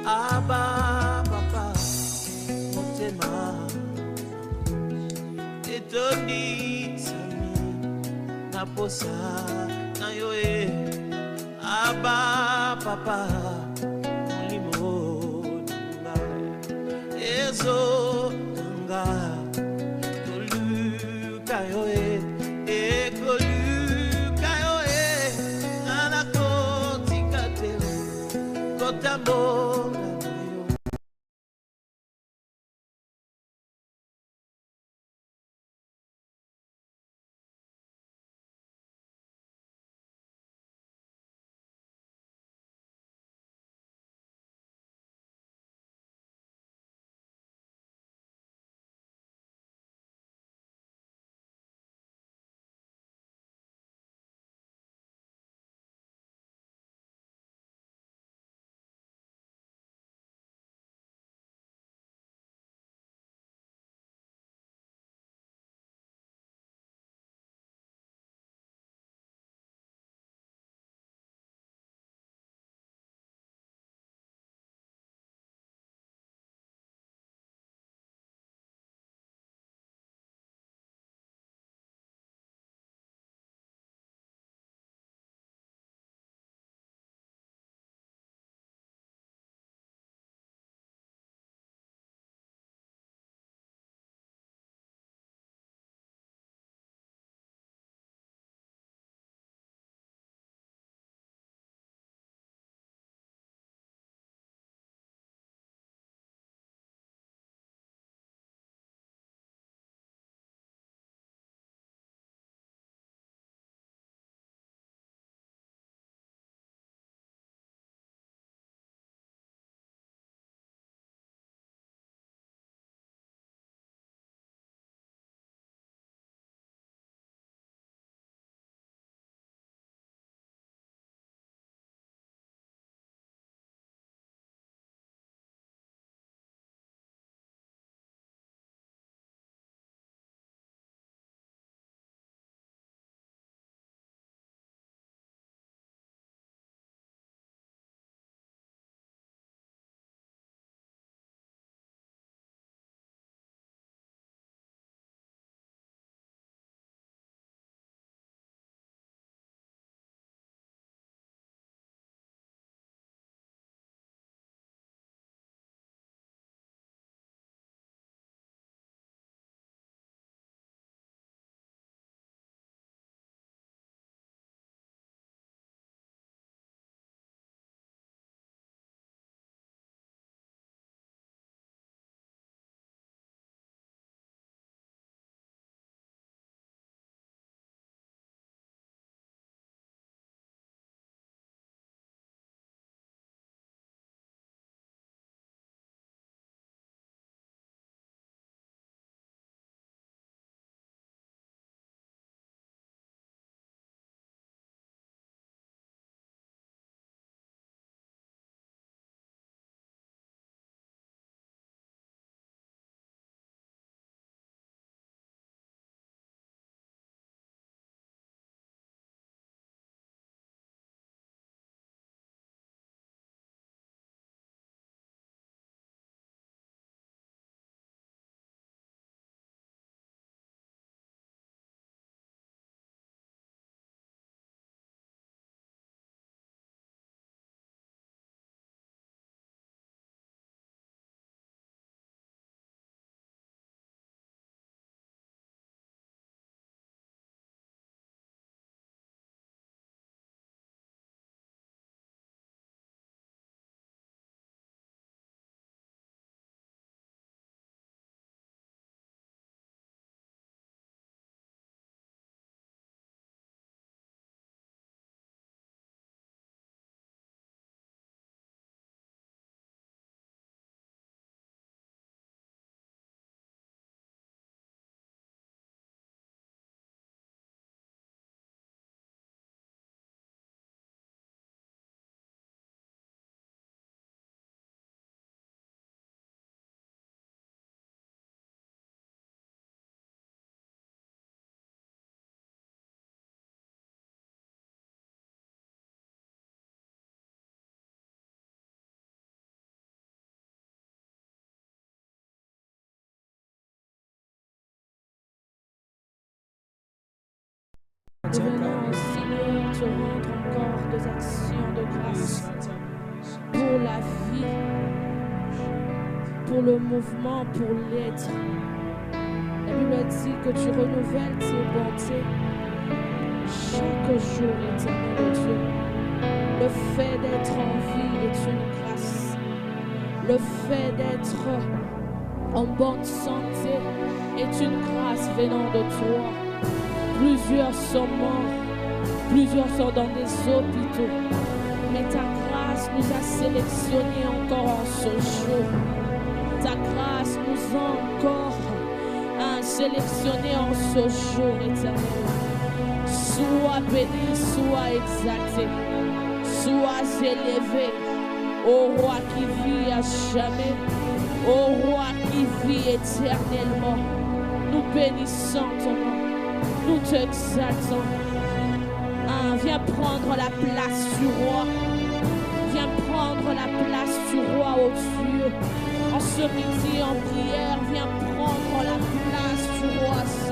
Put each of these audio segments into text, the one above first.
aba papa motema etonitsami na posa na yo aba papa molimo nanga ezo nanga toluka yo ekoluka yo anakotika te kotambola Nous venons, Seigneur, te rendre encore des actions de grâce pour la vie, pour le mouvement, pour l'être. La Bible dit que tu renouvelles tes bontés chaque jour, éternel Dieu. Le fait d'être en vie est une grâce. Le fait d'être en bonne santé est une grâce venant de toi. Plusieurs sont morts, plusieurs sont dans des hôpitaux. Mais ta grâce nous a sélectionnés encore en ce jour. Ta grâce nous a encore sélectionnés en ce jour, éternel. Sois béni, sois exalté, sois élevé, ô roi qui vit à jamais, ô roi qui vit éternellement. Nous bénissons ton nom, nous t'exaltons. Viens prendre la place du roi, viens prendre la place du roi aux cieux. En ce midi, en prière, viens prendre la place du roi, Seigneur.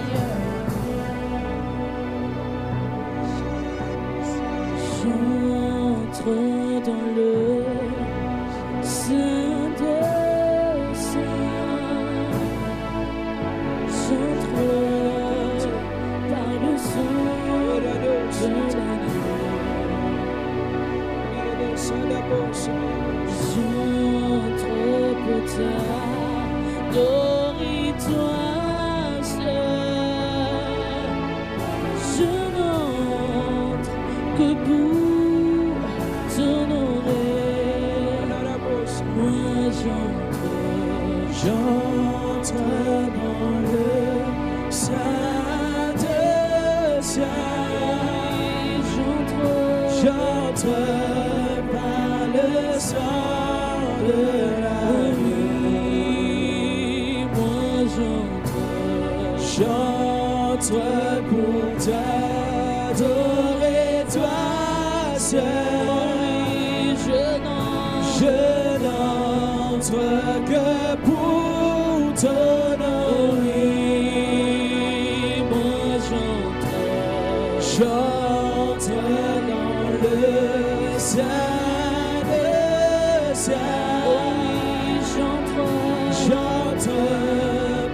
J'entre dans le sein de Saint. J'entre par le sang de l'agneau. J'entre pour t'adorer-toi seul. Je n'entre que pour t'honorer. Moi j'entre dans le sein de Saint. J'entre par le sang de la nuit. Moi j'entre pour t'adorer toi seul. Je n'entre que pour t'honorer. Moi j'entre dans le sein de Saint. J'entre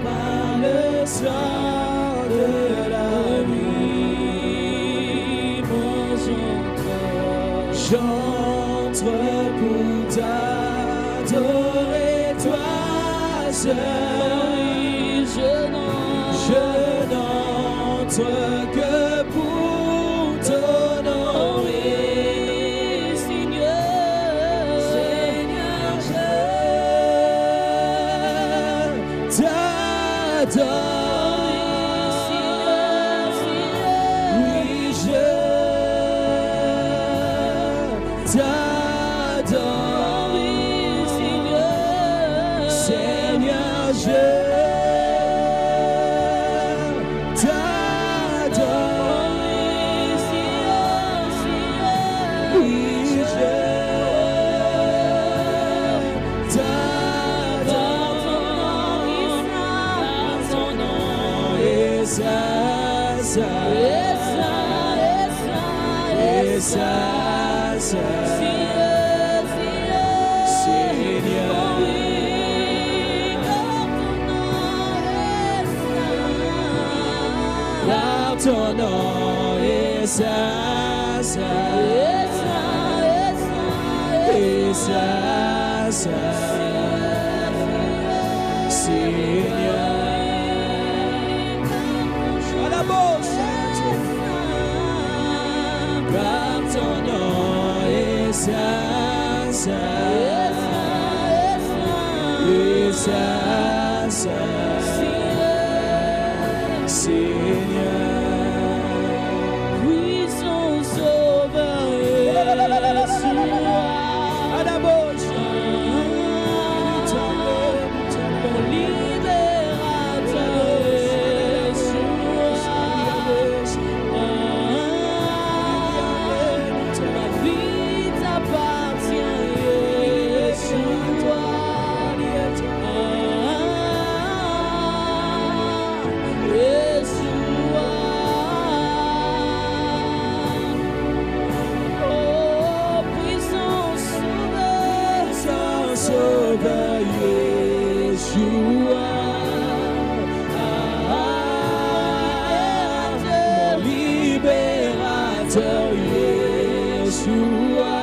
par le sang de la nuit. Moi j'entre pour t'adorer toi seul. Je n'entre que pour t'honorer. Ton nom est saint, Seigneur. À la bouche, car ton nom est saint, Seigneur. Yes. sauveur Yeshua. Mon libérateur Yeshua.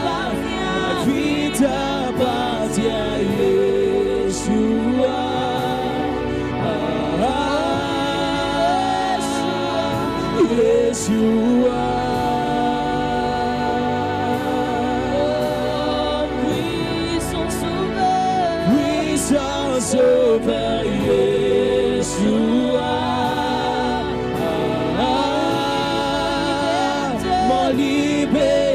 Ma vie t'appartient Yeshua. Yeshua. Puissant sauveur Yeshua. Mon libérateur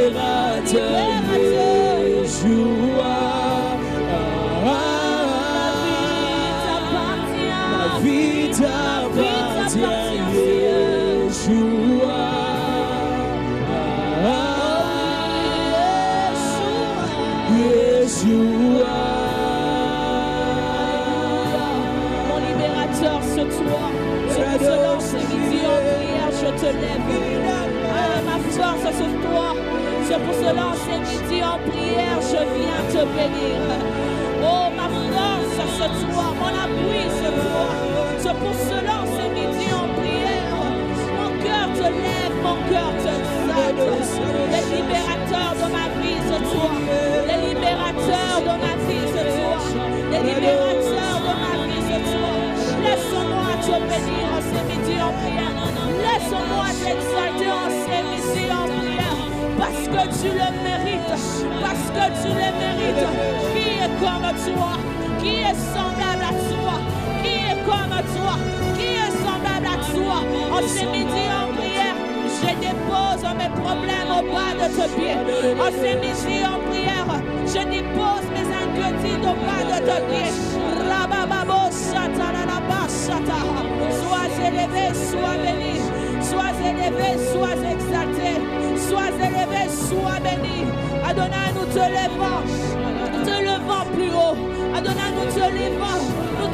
Yeshua. Ma vie t'appartient Yeshua. Yeshua. Mon libérateur, ce soir, c'est pour cela ce midi en prière, je te lève. Ma force, ce soir, c'est pour cela ce midi en prière, je viens te bénir. Oh, ma force, ce soir, mon appui, ce soir, c'est pour cela ce midi en prière. Mon cœur te lève, mon cœur te exalte. Les libérateurs de ma vie ce soir, les libérateurs de ma vie ce soir, les libérateurs de ma vie ce soir. Laisse-moi te bénir en ce midi en prière. Laisse-moi t'exalter en ce midi en prière. Parce que tu le mérites. Parce que tu le mérites. Qui est comme toi? Qui est semblable à toi? Qui est comme toi? Qui est semblable à toi? En ce midi en prière, je dépose mes problèmes au bas de tes pieds. En ce midi en prière, je dépose mes inquiétudes au bas de tes pieds. Sois élevé, sois béni. Sois élevé, sois exalté. Sois élevé, sois béni. Adonai, nous te levons plus haut. Adonai, nous te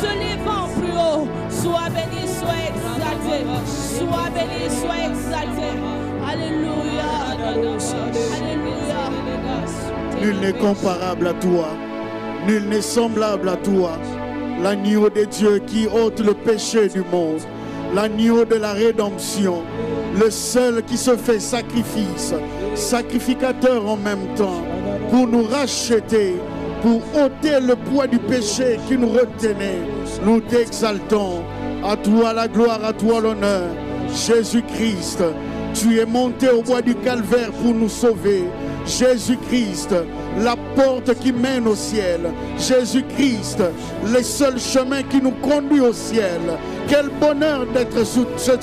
levons plus haut. Sois béni, sois exalté. Sois béni, sois exalté. Alléluia. Alléluia. Nul n'est comparable à toi. Nul n'est semblable à toi. L'agneau de Dieu qui ôte le péché du monde. L'agneau de la rédemption. Le seul qui se fait sacrifice. Sacrificateur en même temps. Pour nous racheter. Pour ôter le poids du péché qui nous retenait. Nous t'exaltons. À toi la gloire, à toi l'honneur. Jésus-Christ, tu es monté au bois du calvaire pour nous sauver. Jésus-Christ, la porte qui mène au ciel. Jésus-Christ, le seul chemin qui nous conduit au ciel. Quel bonheur d'être sur ce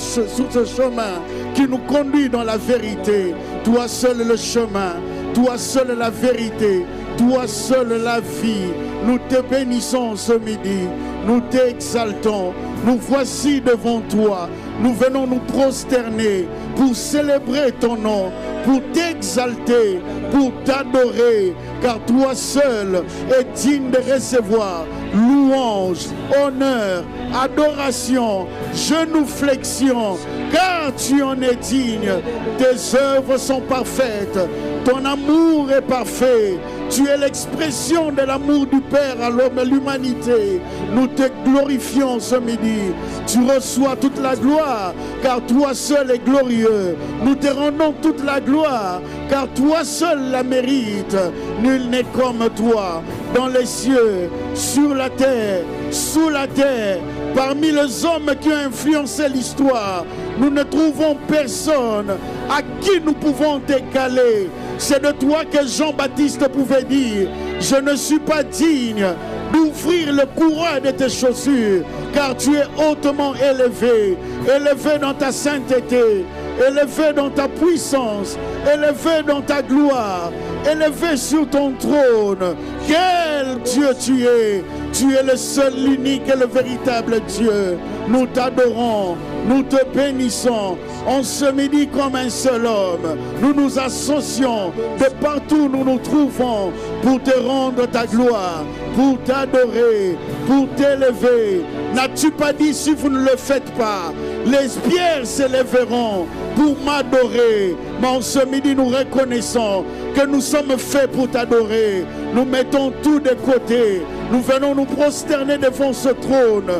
chemin qui nous conduit dans la vérité. Toi seul le chemin, toi seul la vérité, toi seul la vie. Nous te bénissons ce midi, nous t'exaltons. Nous voici devant toi. Nous venons nous prosterner pour célébrer ton nom, pour t'exalter, pour t'adorer, car toi seul es digne de recevoir louange, honneur, adoration, genuflexion, car tu en es digne. Tes œuvres sont parfaites, ton amour est parfait. Tu es l'expression de l'amour du Père à l'homme et l'humanité. Nous te glorifions ce midi. Tu reçois toute la gloire, car toi seul es glorieux. Nous te rendons toute la gloire, car toi seul la mérites. Nul n'est comme toi, dans les cieux, sur la terre, sous la terre. Parmi les hommes qui ont influencé l'histoire, nous ne trouvons personne à qui nous pouvons t'égaler. C'est de toi que Jean-Baptiste pouvait dire: je ne suis pas digne d'ouvrir le courroie de tes chaussures, car tu es hautement élevé, élevé dans ta sainteté, élevé dans ta puissance, élevé dans ta gloire, élevé sur ton trône. Quel Dieu tu es! Tu es le seul, l'unique et le véritable Dieu. Nous t'adorons, nous te bénissons. On se midi comme un seul homme. Nous nous associons de partout où nous nous trouvons pour te rendre ta gloire, pour t'adorer, pour t'élever. N'as-tu pas dit: si vous ne le faites pas, les pierres s'élèveront pour m'adorer. Mais en ce midi, nous reconnaissons que nous sommes faits pour t'adorer. Nous mettons tout de côté. Nous venons nous prosterner devant ce trône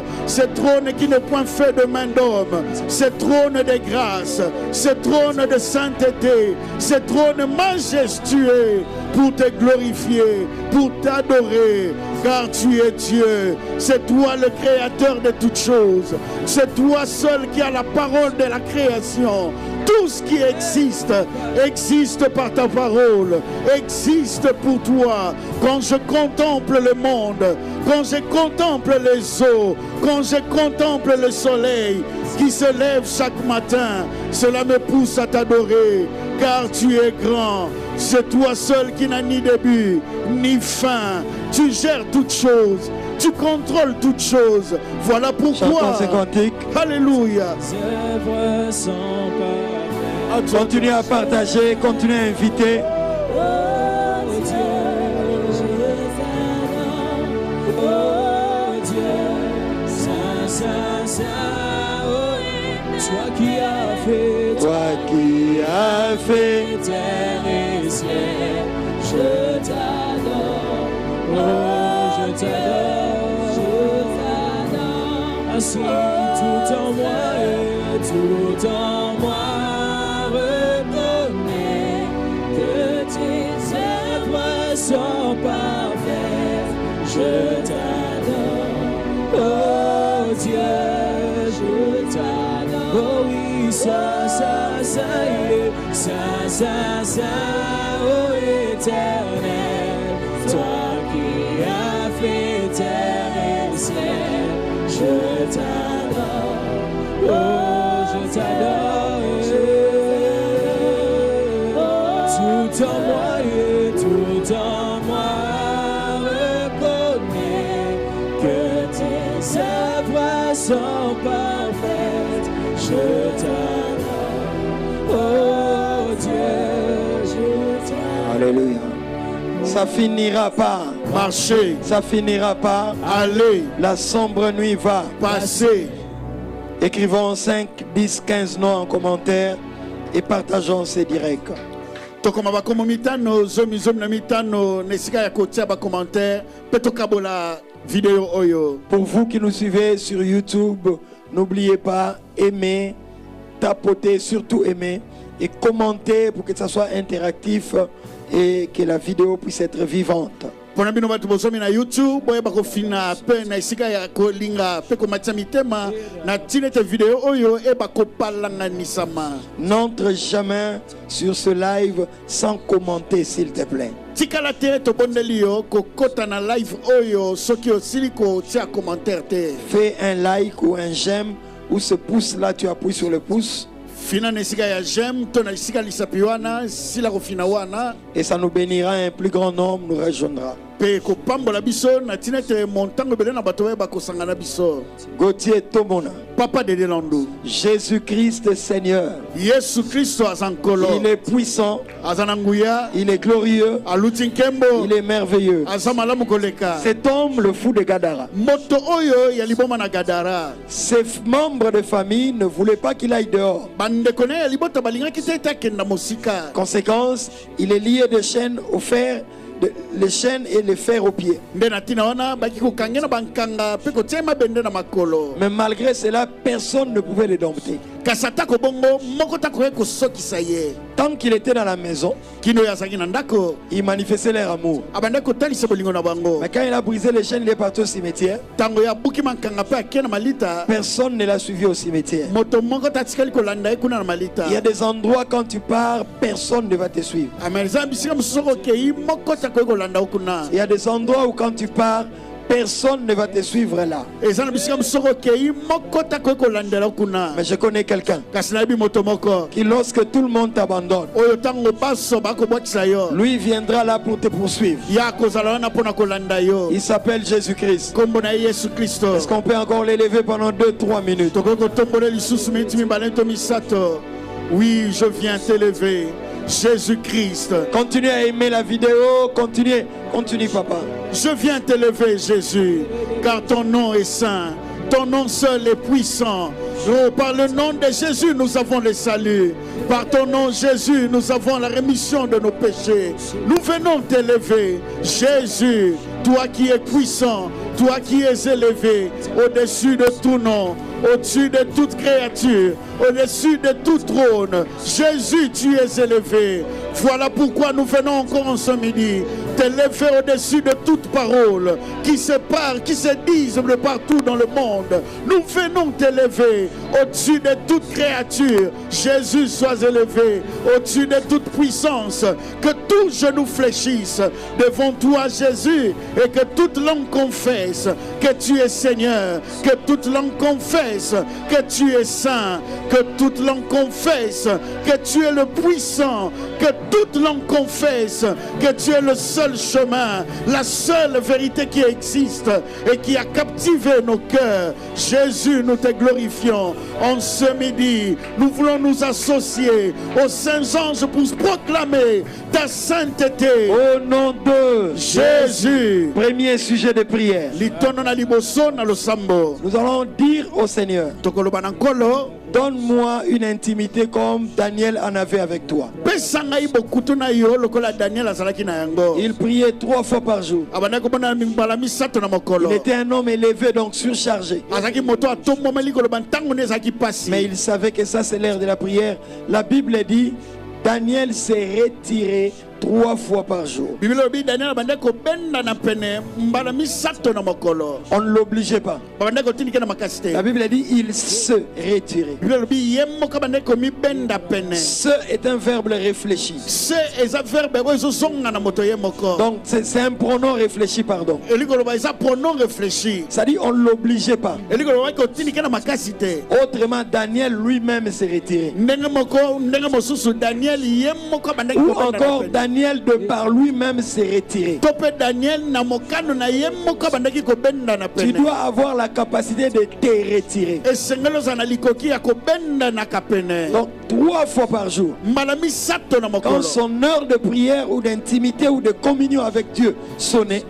qui n'est point fait de main d'homme, ce trône de grâce, ce trône de sainteté, ce trône majestueux pour te glorifier, pour t'adorer, car tu es Dieu. C'est toi le créateur de toutes choses. C'est toi seul qui as la parole de la création. Tout ce qui existe, existe par ta parole, existe pour toi. Quand je contemple le monde, quand je contemple les eaux, quand je contemple le soleil qui se lève chaque matin, cela me pousse à t'adorer, car tu es grand. C'est toi seul qui n'as ni début, ni fin. Tu gères toutes choses. Tu contrôles toutes choses. Voilà pourquoi. Alléluia. Continuez à partager, continuez à inviter. Toi qui as fait terre et ciel, je t'adore, oh je t'adore, ainsi tout en moi reconnais que tes œuvres sont parfaites, je t'adore, oh Dieu, je t'adore, oh oui, ça, oh éternel, toi qui as fait terre et ciel, je t'adore, oh je t'adore, tout en moi reconnais que tes œuvres sont parfaites, je t'adore. Oh Dieu, je t'aime. Alléluia. Ça finira pas. Marcher. Ça finira pas. Aller. La sombre nuit va passer. Écrivons 5, 10, 15 noms en commentaire et partageons ces directs. Tokoma bakomo mitano zomi na mitano nesika ya kotia ba commentaire peto kabola vidéo oyo. Pour vous qui nous suivez sur YouTube, n'oubliez pas aimer, tapoter, surtout aimer et commenter pour que ça soit interactif et que la vidéo puisse être vivante. Pona bino batu bozomi na YouTube boye bako fina pe na isika ya ko linga pe ko matia mitema na tinete vidéo oyo e bako palanga nisama. N'entre jamais sur ce live sans commenter s'il te plaît. Tikala te to bondeli yo ko kota na live oyo soki osiliko tia commentaire te. Fais un like ou un j'aime ou ce pouce là tu appuies sur le pouce. Fina nesika ya j'aime to na isika lisapiwana sila ko fina wana et ça nous bénira, un plus grand nombre nous rejoindra. Gauthier Tomona. Papa de Delando. Jésus-Christ Seigneur. Il est puissant. Il est glorieux. Il est merveilleux. Cet homme, le fou de Gadara. Ses membres de famille ne voulaient pas qu'il aille dehors. Conséquence, il est lié de chaînes au fer. Les chaînes et les fers aux pieds. Mais malgré cela, personne ne pouvait les dompter. Tant qu'il était dans la maison, il manifestait leur amour. Mais quand il a brisé les chaînes, il est parti au cimetière. Personne ne l'a suivi au cimetière. Il y a des endroits quand tu pars, personne ne va te suivre. Il y a des endroits où quand tu pars, personne ne va te suivre là. Mais je connais quelqu'un qui, lorsque tout le monde t'abandonne, lui viendra là pour te poursuivre. Il s'appelle Jésus-Christ. Est-ce qu'on peut encore l'élever pendant 2-3 minutes? Oui, je viens t'élever. Jésus-Christ. Continue à aimer la vidéo, continue papa. Je viens t'élever Jésus, car ton nom est saint, ton nom seul est puissant, Oh, par le nom de Jésus, nous avons le salut. Par ton nom, Jésus, nous avons la rémission de nos péchés. Nous venons t'élever. Jésus, toi qui es puissant, toi qui es élevé au-dessus de tout nom, au-dessus de toute créature, au-dessus de tout trône. Jésus, tu es élevé. Voilà pourquoi nous venons encore en ce midi t'élever au-dessus de toute parole qui se parle, qui se disent de partout dans le monde. Nous venons t'élever au-dessus de toute créature. Jésus, sois élevé au-dessus de toute puissance. Que tout genou fléchisse devant toi, Jésus, et que toute langue confesse que tu es Seigneur, que toute langue confesse que tu es saint, que toute langue confesse que tu es le puissant, que toute langue confesse que tu es le seul chemin, la seule vérité qui existe et qui a captivé nos cœurs. Jésus, nous te glorifions. En ce midi, nous voulons nous associer aux saints anges pour proclamer ta sainteté. Au nom de Jésus. Premier sujet de prière. Nous allons dire au Seigneur, donne-moi une intimité comme Daniel en avait avec toi. Il priait 3 fois par jour. Il était un homme élevé, donc surchargé. Mais il savait que ça c'est l'heure de la prière. La Bible dit, Daniel s'est retiré 3 fois par jour. On ne l'obligeait pas. La Bible dit il se retirait. Ce est un verbe réfléchi. Donc c'est un pronom réfléchi, pardon. Ça dit on ne l'obligeait pas. Autrement, Daniel lui-même s'est retiré. Ou encore Daniel de par lui-même s'est retiré. Tu dois avoir la capacité de te retirer. Donc 3 fois par jour, quand son heure de prière ou d'intimité ou de communion avec Dieu sonnait,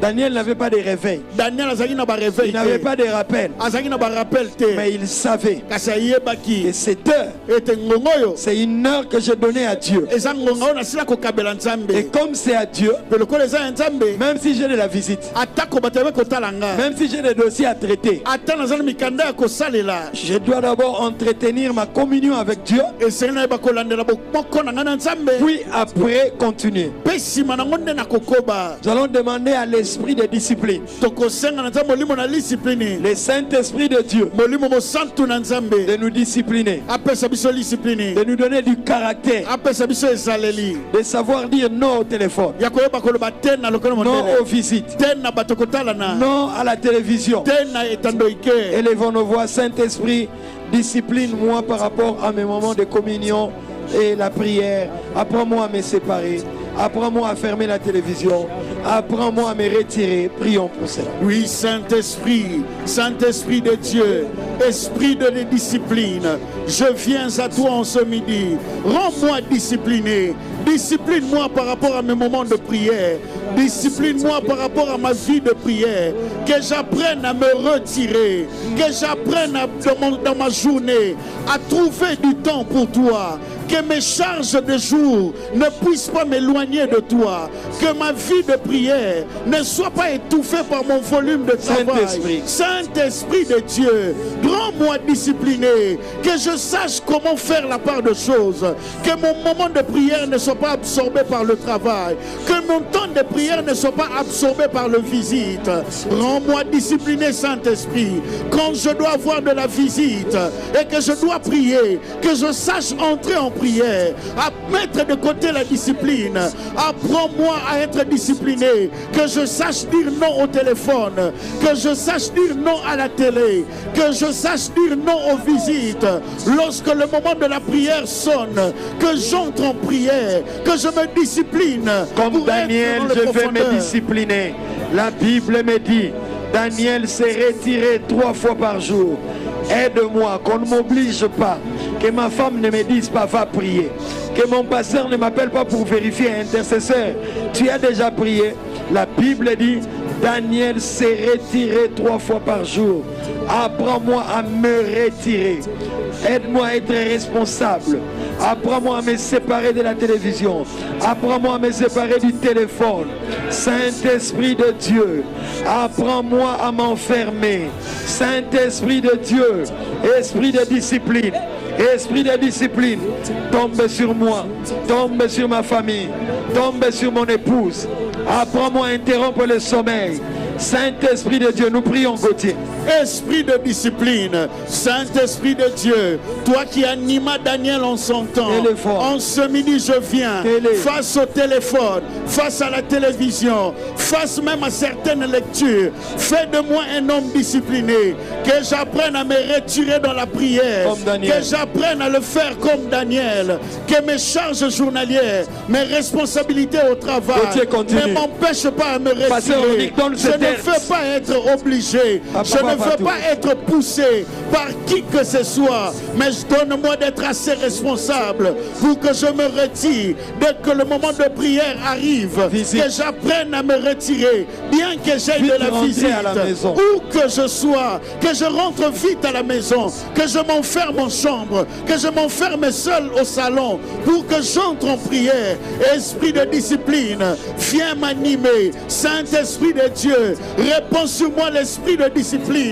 Daniel n'avait pas de réveil. Il n'avait pas de rappel. Mais il savait que cette heure, c'est une heure que j'ai donnée à Dieu. Et comme c'est à Dieu, même si j'ai de la visite, même si j'ai des dossiers à traiter, je dois d'abord entretenir ma communion avec Dieu, puis après continuer. Nous allons demander à l'esprit de discipline, le Saint-Esprit de Dieu, de nous discipliner, de nous donner du caractère, de savoir dire non au téléphone, non aux visites, non à la télévision. Élevons nos voix. Saint-Esprit, discipline-moi par rapport à mes moments de communion et la prière. Apprends-moi à me séparer. Apprends-moi à fermer la télévision. Apprends-moi à me retirer. Prions pour cela. Oui, Saint-Esprit, Saint-Esprit de Dieu, Esprit de discipline, je viens à toi en ce midi. Rends-moi discipliné. Discipline-moi par rapport à mes moments de prière. Discipline-moi par rapport à ma vie de prière. Que j'apprenne à me retirer. Que j'apprenne dans ma journée à trouver du temps pour toi. Que mes charges de jour ne puissent pas m'éloigner de toi. Que ma vie de prière ne soit pas étouffée par mon volume de travail. Saint-Esprit de Dieu, rends-moi discipliné. Que je sache comment faire la part de choses. Que mon moment de prière ne soit pas absorbé par le travail. Que mon temps de prière ne soit pas absorbé par le visite. Rends-moi discipliné, Saint-Esprit. Quand je dois avoir de la visite et que je dois prier, que je sache entrer en prière, à mettre de côté la discipline. Apprends-moi à être discipliné, que je sache dire non au téléphone, que je sache dire non à la télé, que je sache dire non aux visites. Lorsque le moment de la prière sonne, que j'entre en prière, que je me discipline. Comme Daniel, je vais me discipliner. La Bible me dit, Daniel s'est retiré 3 fois par jour. Aide-moi, qu'on ne m'oblige pas, que ma femme ne me dise pas va prier, que mon pasteur ne m'appelle pas pour vérifier, intercesseur, tu as déjà prié. La Bible dit, Daniel s'est retiré 3 fois par jour. Apprends-moi à me retirer. Aide-moi à être responsable. Apprends-moi à me séparer de la télévision. Apprends-moi à me séparer du téléphone. Saint-Esprit de Dieu, apprends-moi à m'enfermer. Saint-Esprit de Dieu, esprit de discipline. Esprit de discipline, tombe sur moi, tombe sur ma famille, tombe sur mon épouse. Apprends-moi à interrompre le sommeil. Saint-Esprit de Dieu, nous prions, Gauthier. Esprit de discipline, Saint-Esprit de Dieu, toi qui anima Daniel en son temps, en ce midi je viens face au téléphone, face à la télévision, face même à certaines lectures. Fais de moi un homme discipliné, que j'apprenne à me retirer dans la prière, que j'apprenne à le faire comme Daniel, que mes charges journalières, mes responsabilités au travail ne m'empêchent pas à me retirer. Je ne veux pas être obligé, je ne veux pas être poussé par qui que ce soit, mais donne-moi d'être assez responsable pour que je me retire dès que le moment de prière arrive, que j'apprenne à me retirer, bien que j'aille de la visite, où que je sois, que je rentre vite à la maison, que je m'enferme en chambre, que je m'enferme seul au salon, pour que j'entre en prière. Esprit de discipline, viens m'animer. Saint-Esprit de Dieu, répands sur moi l'esprit de discipline,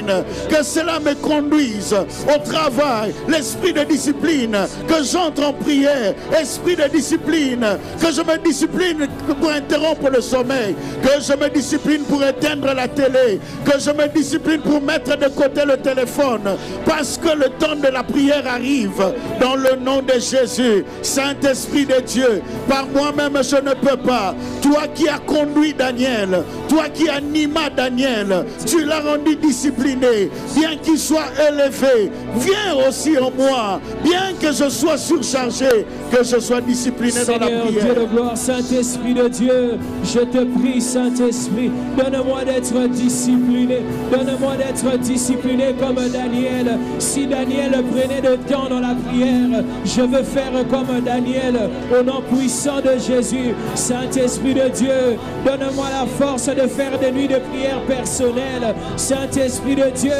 que cela me conduise au travail. L'esprit de discipline, que j'entre en prière. Esprit de discipline, que je me discipline pour interrompre le sommeil, que je me discipline pour éteindre la télé, que je me discipline pour mettre de côté le téléphone, parce que le temps de la prière arrive. Dans le nom de Jésus, Saint-Esprit de Dieu, par moi-même je ne peux pas. Toi qui as conduit Daniel, toi qui anima Daniel, tu l'as rendu discipliné, bien qu'il soit élevé. Viens aussi en moi, bien que je sois surchargé, que je sois discipliné dans la prière. Dieu de gloire, Saint-Esprit de Dieu, je te prie, Saint-Esprit, donne-moi d'être discipliné, donne-moi d'être discipliné comme Daniel. Si Daniel prenait de temps dans la prière, je veux faire comme Daniel, au nom puissant de Jésus. Saint-Esprit de Dieu, donne-moi la force de faire des nuits de prière personnelles. Saint-Esprit de Dieu,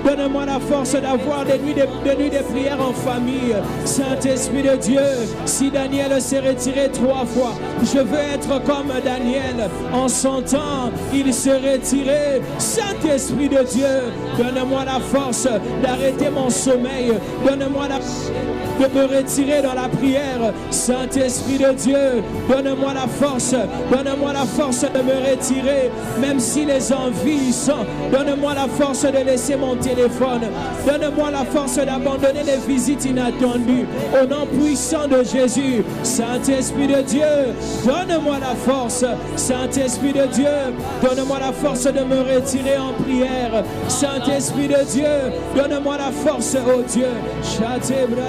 donne-moi la force d'avoir des nuits de prière en famille. Saint-Esprit de Dieu, si Daniel s'est retiré 3 fois, je veux être comme Daniel. En son temps, il s'est retiré. Saint-Esprit de Dieu, donne-moi la force d'arrêter mon sommeil. Donne-moi de me retirer dans la prière. Saint-Esprit de Dieu, donne-moi la force de me retirer, même si les envies sont. Donne-moi la force de laisser mon téléphone. Donne-moi la force d'abandonner les visites inattendues. Au nom puissant de Jésus, Saint-Esprit de Dieu, donne-moi la force. Saint-Esprit de Dieu, donne-moi la force de me retirer en prière. Saint-Esprit de Dieu, donne-moi la force, oh Dieu.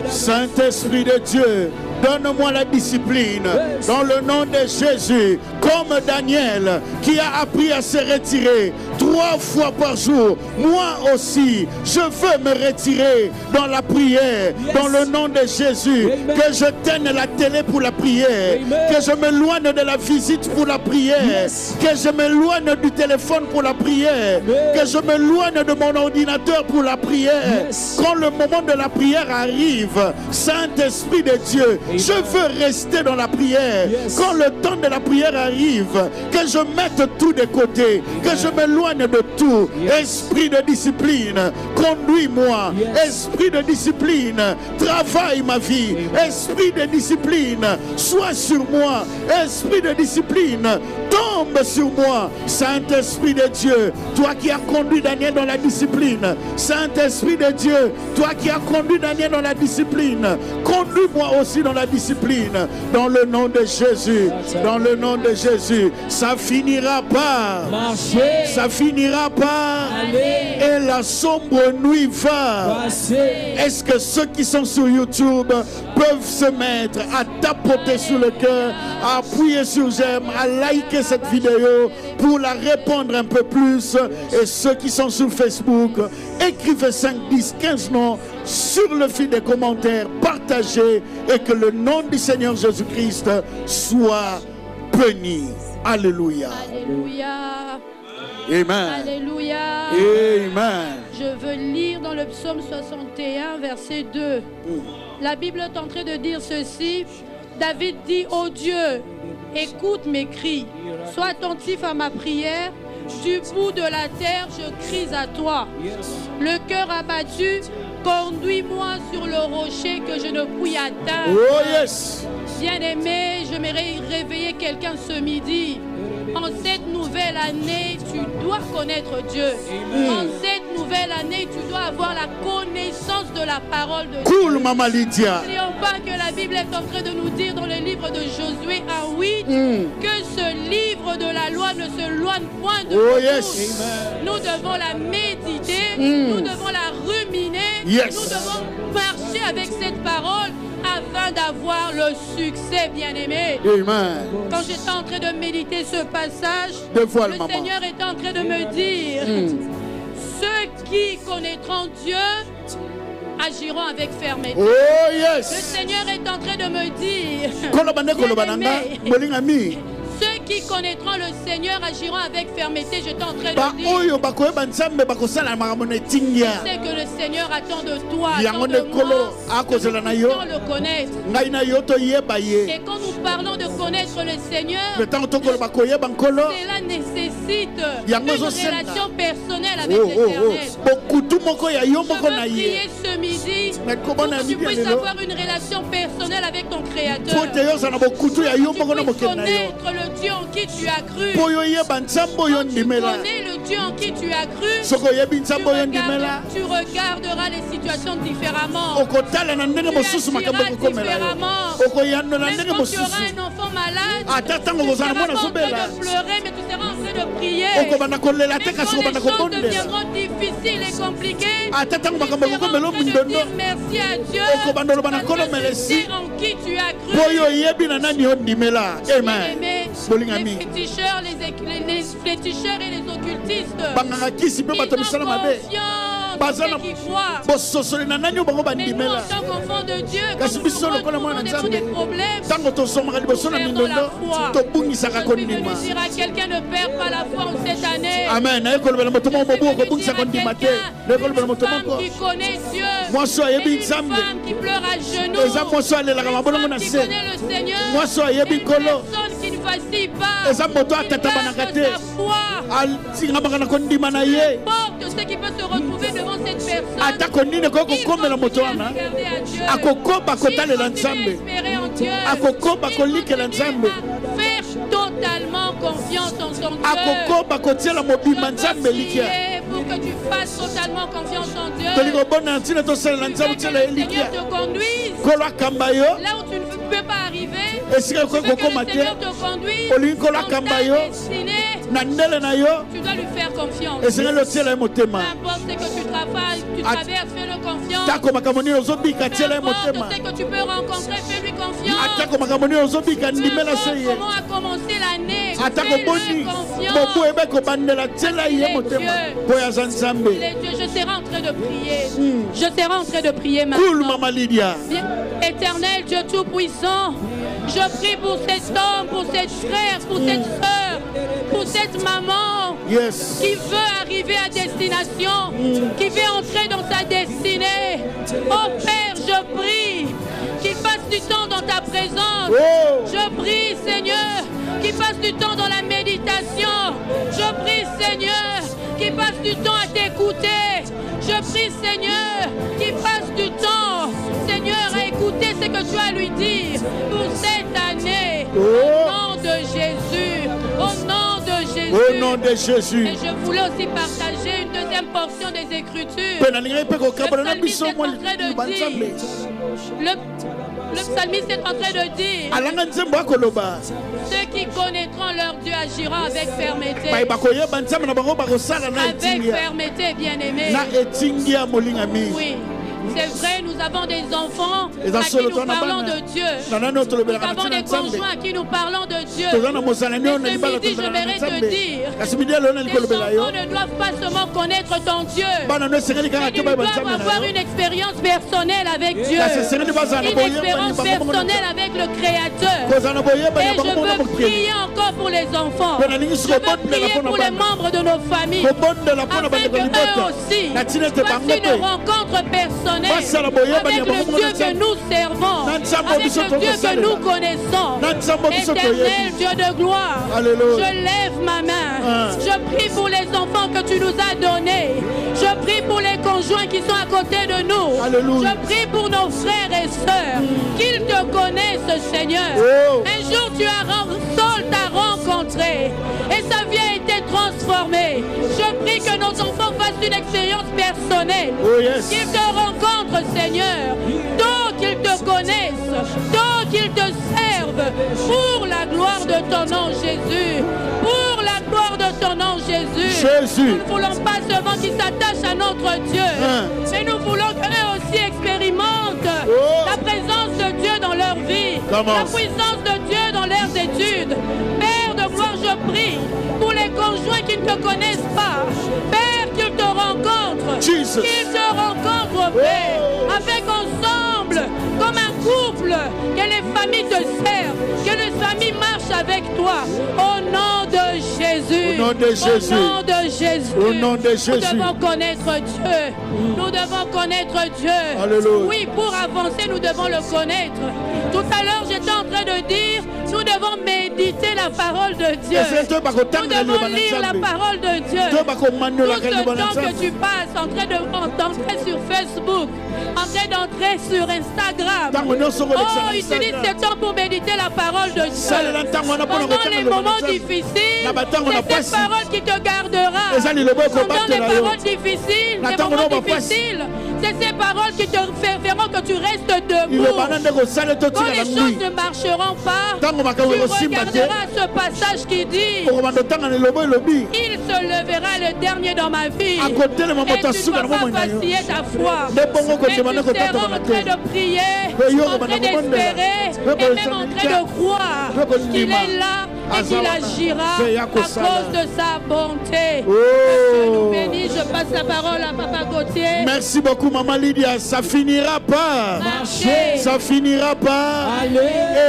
Saint-Esprit de Dieu, donne-moi la discipline dans le nom de Jésus, comme Daniel qui a appris à se retirer 3 fois par jour. Moi aussi, je veux me retirer dans la prière, dans le nom de Jésus. Que je tienne la télé pour la prière, que je m'éloigne de la visite pour la prière, que je m'éloigne du téléphone pour la prière, que je m'éloigne de mon ordinateur pour la prière. Quand le moment de la prière arrive, Saint-Esprit de Dieu, je veux rester dans la prière. Quand le temps de la prière arrive, que je mette tout de côté, que je m'éloigne de tout. Esprit de discipline, conduis-moi. Esprit de discipline, travaille ma vie. Esprit de discipline, sois sur moi. Esprit de discipline, tombe sur moi. Saint-Esprit de Dieu, toi qui as conduit Daniel dans la discipline. Saint-Esprit de Dieu, toi qui as conduit Daniel dans la discipline, conduis-moi aussi dans la discipline. Dans le nom de Jésus, dans le nom de Jésus, ça finira par marcher, ça finira par aller, et la sombre nuit va passer. Est-ce que ceux qui sont sur YouTube peuvent se mettre à tapoter sur le cœur, à appuyer sur j'aime, à liker cette vidéo pour la répandre un peu plus? Et ceux qui sont sur Facebook, écrivez 5, 10, 15 noms sur le fil des commentaires, partagez, et que le nom du Seigneur Jésus-Christ soit béni. Alléluia. Alléluia. Amen. Alléluia. Amen. Je veux lire dans le psaume 61, verset 2. La Bible est en train de dire ceci. David dit, ô Dieu, écoute mes cris. Sois attentif à ma prière. Du bout de la terre, je crie à toi. Le cœur abattu, conduis-moi sur le rocher que je ne puis atteindre. Oh yes. Bien-aimé, j'aimerais réveiller quelqu'un ce midi. En cette nouvelle année, tu dois connaître Dieu. En cette nouvelle année, tu dois avoir la connaissance de la parole de Dieu. Cool, Maman Lydia. N'oublions pas que la Bible est en train de nous dire dans le livre de Josué 1:8 que ce livre de la loi ne se loigne point de nous. Yes. Nous devons la méditer, nous devons la ruminer, Yes. nous devons marcher avec cette parole afin d'avoir le succès, bien-aimé. Amen. Quand j'étais en train de méditer ce passage, Deux fois, le maman. Seigneur était en train de me dire, ceux qui connaîtront Dieu agiront avec fermeté. Oh Le yes. Seigneur est en train de me dire, Kolobane kolobananga, molingami. ceux qui connaîtront le Seigneur agiront avec fermeté. J'étais en train Ba de dire, oyo bakoyeba nzambe bakosala makambo na etingia. je sais que le Seigneur attend de toi, Yango attend de nekolo moi, akozela na yo. sans le connaître. Ngai na yo toyeba ye. Et quand nous parlons de connaître le Seigneur, Le temps tokoloba koyeba nkolo. cela nécessite Yango une ezosenga. relation personnelle avec Oh oh oh. l'Éternel. Bokutu moko ya yo Je moko veux na ye. prier ce midi Mais pour comment on a que tu mis puisses lelo? avoir une relation personnelle avec ton Créateur. Po te yo sana bokutu ya yo Tu moko na puisses mokena yo. connaître le Dieu en qui tu as cru. Po yo yeba nzambe oyo Quand tu ndimela. connais le Dieu en qui tu as cru, Soko yebi nzambe oyo ndimela. tu regarderas les situations différemment. Okotala na ndenge mosusu makambo agiras kokomela yo. différemment. Okoyano na Même ndenge quand tu mosusu. auras un enfant malade, Ata tango tu ne kozala seras mwana pas en train sobela. de pleurer, mais tu seras en train de prier. Okobanda kolela te Même kasi quand les okobanda choses kobondela. deviendront difficiles et compliquées, Ata tango tu makambo seras en kokomela train de mundondo. dire merci à Dieu Okobanda oloba na parce nkolo que tu merci. sais en qui tu as cru. Po yo yebi na nani yo ndimela. Amen. Bien-aimés, Bolingami. les féticheurs, les féticheurs et les occultistes, Banganga kisi pe ils bato ont misala mabe. confiance en Bazana ceux qui croient. bososole na nani yo bango Mais nous, en bandimela. tant qu'enfants de Dieu, quand Kasi nous biso nous lokola mwana retrouvons devant des nzambe. problèmes, Tango tosomaka liboso na mindondo tobungisaka je suis venu kondima. dire à quelqu'un ne perds pas la foi en cette année. Amen. Naye kolobela moto moko bobu Je okobungisa suis venu dire kondima à te. quelqu'un, Naye kolobela une moto femme moko. qui connaît Dieu, Mwasi et ayebi une nzambe. femme qui pleure à genoux, Eza mwasi alelaka une mabolongo na femme qui se. connaît le Seigneur, Mwasi ayebi une nkolo. personne qui ne vacille pas, Eza moto qui atatabanaka garde te. sa foi. Atingamaka na kondima na ye. Porte ce qui peut se retrouver devant cette personne. Atako nini koyo Il kokomela moto continue à wana. regarder à Dieu. Akokoba kotalela Il continue à nzambe. espérer en Dieu. Akokoba Il kolikela continue nzambe. à faire totalement confiance en son Dieu. Akokoba kotiela mobimba Je nzambe veux likia. prier pour que tu fasses totalement confiance en Dieu. Tolingo bona ntina tosalela Que nzambe le tiela ye Seigneur likia. te conduise Kolo akamba yo. là où tu ne peux pas arriver. Esika Que koki le kokoma te. Seigneur te conduise Olingi kolo dans akamba ta yo. destinée. Na ndele na yo. Tu dois lui faire confiance. Esengeli otiela ye Peu motema. importe ce que tu travailles, tu At- traverses, fais-le confiance. Tako makambo nini ozobika Peu tiela ye importe motema. ce que tu peux rencontrer, fais-lui confiance. Atako makambo nini ozobika Peu ndimela importe se ye. comment a commencé l'année, Atako fais-lui boni confiance. bobu ebe kobandela tiela ye motema. Po yaza nzambe. Il est Dieu, je serai en train de prier. Je serai en train de prier Cool maintenant. Mama Lydia. Bien, Éternel Dieu Tout-Puissant, je prie pour cet homme, pour cette frère, pour cette soeur, pour cette maman Yes. qui veut arriver à destination, qui veut entrer dans sa destinée. Oh Père, je prie qu'il passe du temps dans ta présence. Oh. Je prie, Seigneur, qu'il passe du temps dans la méditation. Je prie, Seigneur, qu'il passe du temps à t'écouter. Je prie, Seigneur, qu'il passe du temps, Seigneur, à écouter ce que tu as à lui dire pour cette année. Au nom de Jésus. Au nom de Jésus. Au nom de Jésus. Et je voulais aussi partager une deuxième portion des Écritures. Pe nalingai pe kokabana na Le biso psalmiste mwa est en train de banzambe. Le psalmiste est en train de dire, Alanga nzembo akoloba. ceux qui connaîtront leur Dieu agiront avec fermeté. Bai bakoyeba nzambe na bango bakosala na Avec etingia. fermeté, bien-aimé. Na etingia molingami. Oui. C'est vrai, nous avons des enfants Et à qui nous parlons de Dieu. Nous avons des conjoints à qui nous parlons de Dieu. Mais ce midi, j'aimerais te dire, tes enfants ne doivent pas seulement connaître ton Dieu, mais ils doivent avoir une expérience personnelle avec Dieu, une expérience personnelle avec le Créateur. Et je veux prier encore pour les enfants. Je veux prier pour les membres de nos familles, afin que eux aussi fassent une rencontre personnelle avec le Dieu que nous servons, avec le Dieu que nous connaissons. Éternel Dieu de gloire, je lève ma main. Je prie pour les enfants que tu nous as donnés. Je prie pour les conjoints qui sont à côté de nous. Alléluia. Je prie pour nos frères et sœurs, qu'ils te connaissent, Seigneur. Un jour, Saul t'a rencontré et sa vie a été transformée. Je prie que nos enfants fassent une expérience personnelle, qu'ils te rencontrent, Seigneur, donc qu'ils te connaissent, donc qu'ils te servent, pour la gloire de ton nom, Jésus. Pour la gloire de ton nom, Jésus. Nous ne voulons pas seulement qu'ils s'attachent à notre Dieu, mais nous voulons qu'eux aussi expérimentent la présence de Dieu dans leur vie, la puissance de Dieu dans leurs études. Père de gloire, je prie pour les conjoints qui ne te connaissent pas. Père, qu'ils te rencontrent. Qu'ils te rencontrent, Père, avec ensemble, comme un couple, que les familles te servent, que les familles marchent avec toi. Au nom de Jésus. Au nom de Jésus. Au nom de Jésus. Au nom de Jésus. Nous devons connaître Dieu. Nous devons connaître Dieu. Alléluia. Oui, pour avancer, nous devons le connaître. Tout à l'heure, j'étais en train de dire, nous devons méditer la parole de Dieu. Nous devons lire la parole de Dieu. Tout le temps que tu passes en train d'entrer sur Facebook, en train d'entrer sur Instagram, oh, utilise ce temps pour méditer la parole de Dieu. Pendant les moments difficiles, c'est cette parole qui te gardera. Pendant les paroles difficiles, les moments difficiles, c'est ces paroles qui te feront que tu restes debout. Quand les choses ne marcheront pas, tu regarderas ce passage qui dit, il se levera le dernier dans ma vie, et tu ne vas pas vaciller ta foi, mais tu seras en train de prier, en train d'espérer, et même en train de croire qu'il est là et qu'il agira à cause de sa bonté. Que nous bénisse. Je passe la parole à Papa Gauthier. Merci beaucoup, Maman Lydia. Ça finira pas. Marcher. Ça finira pas. Allez.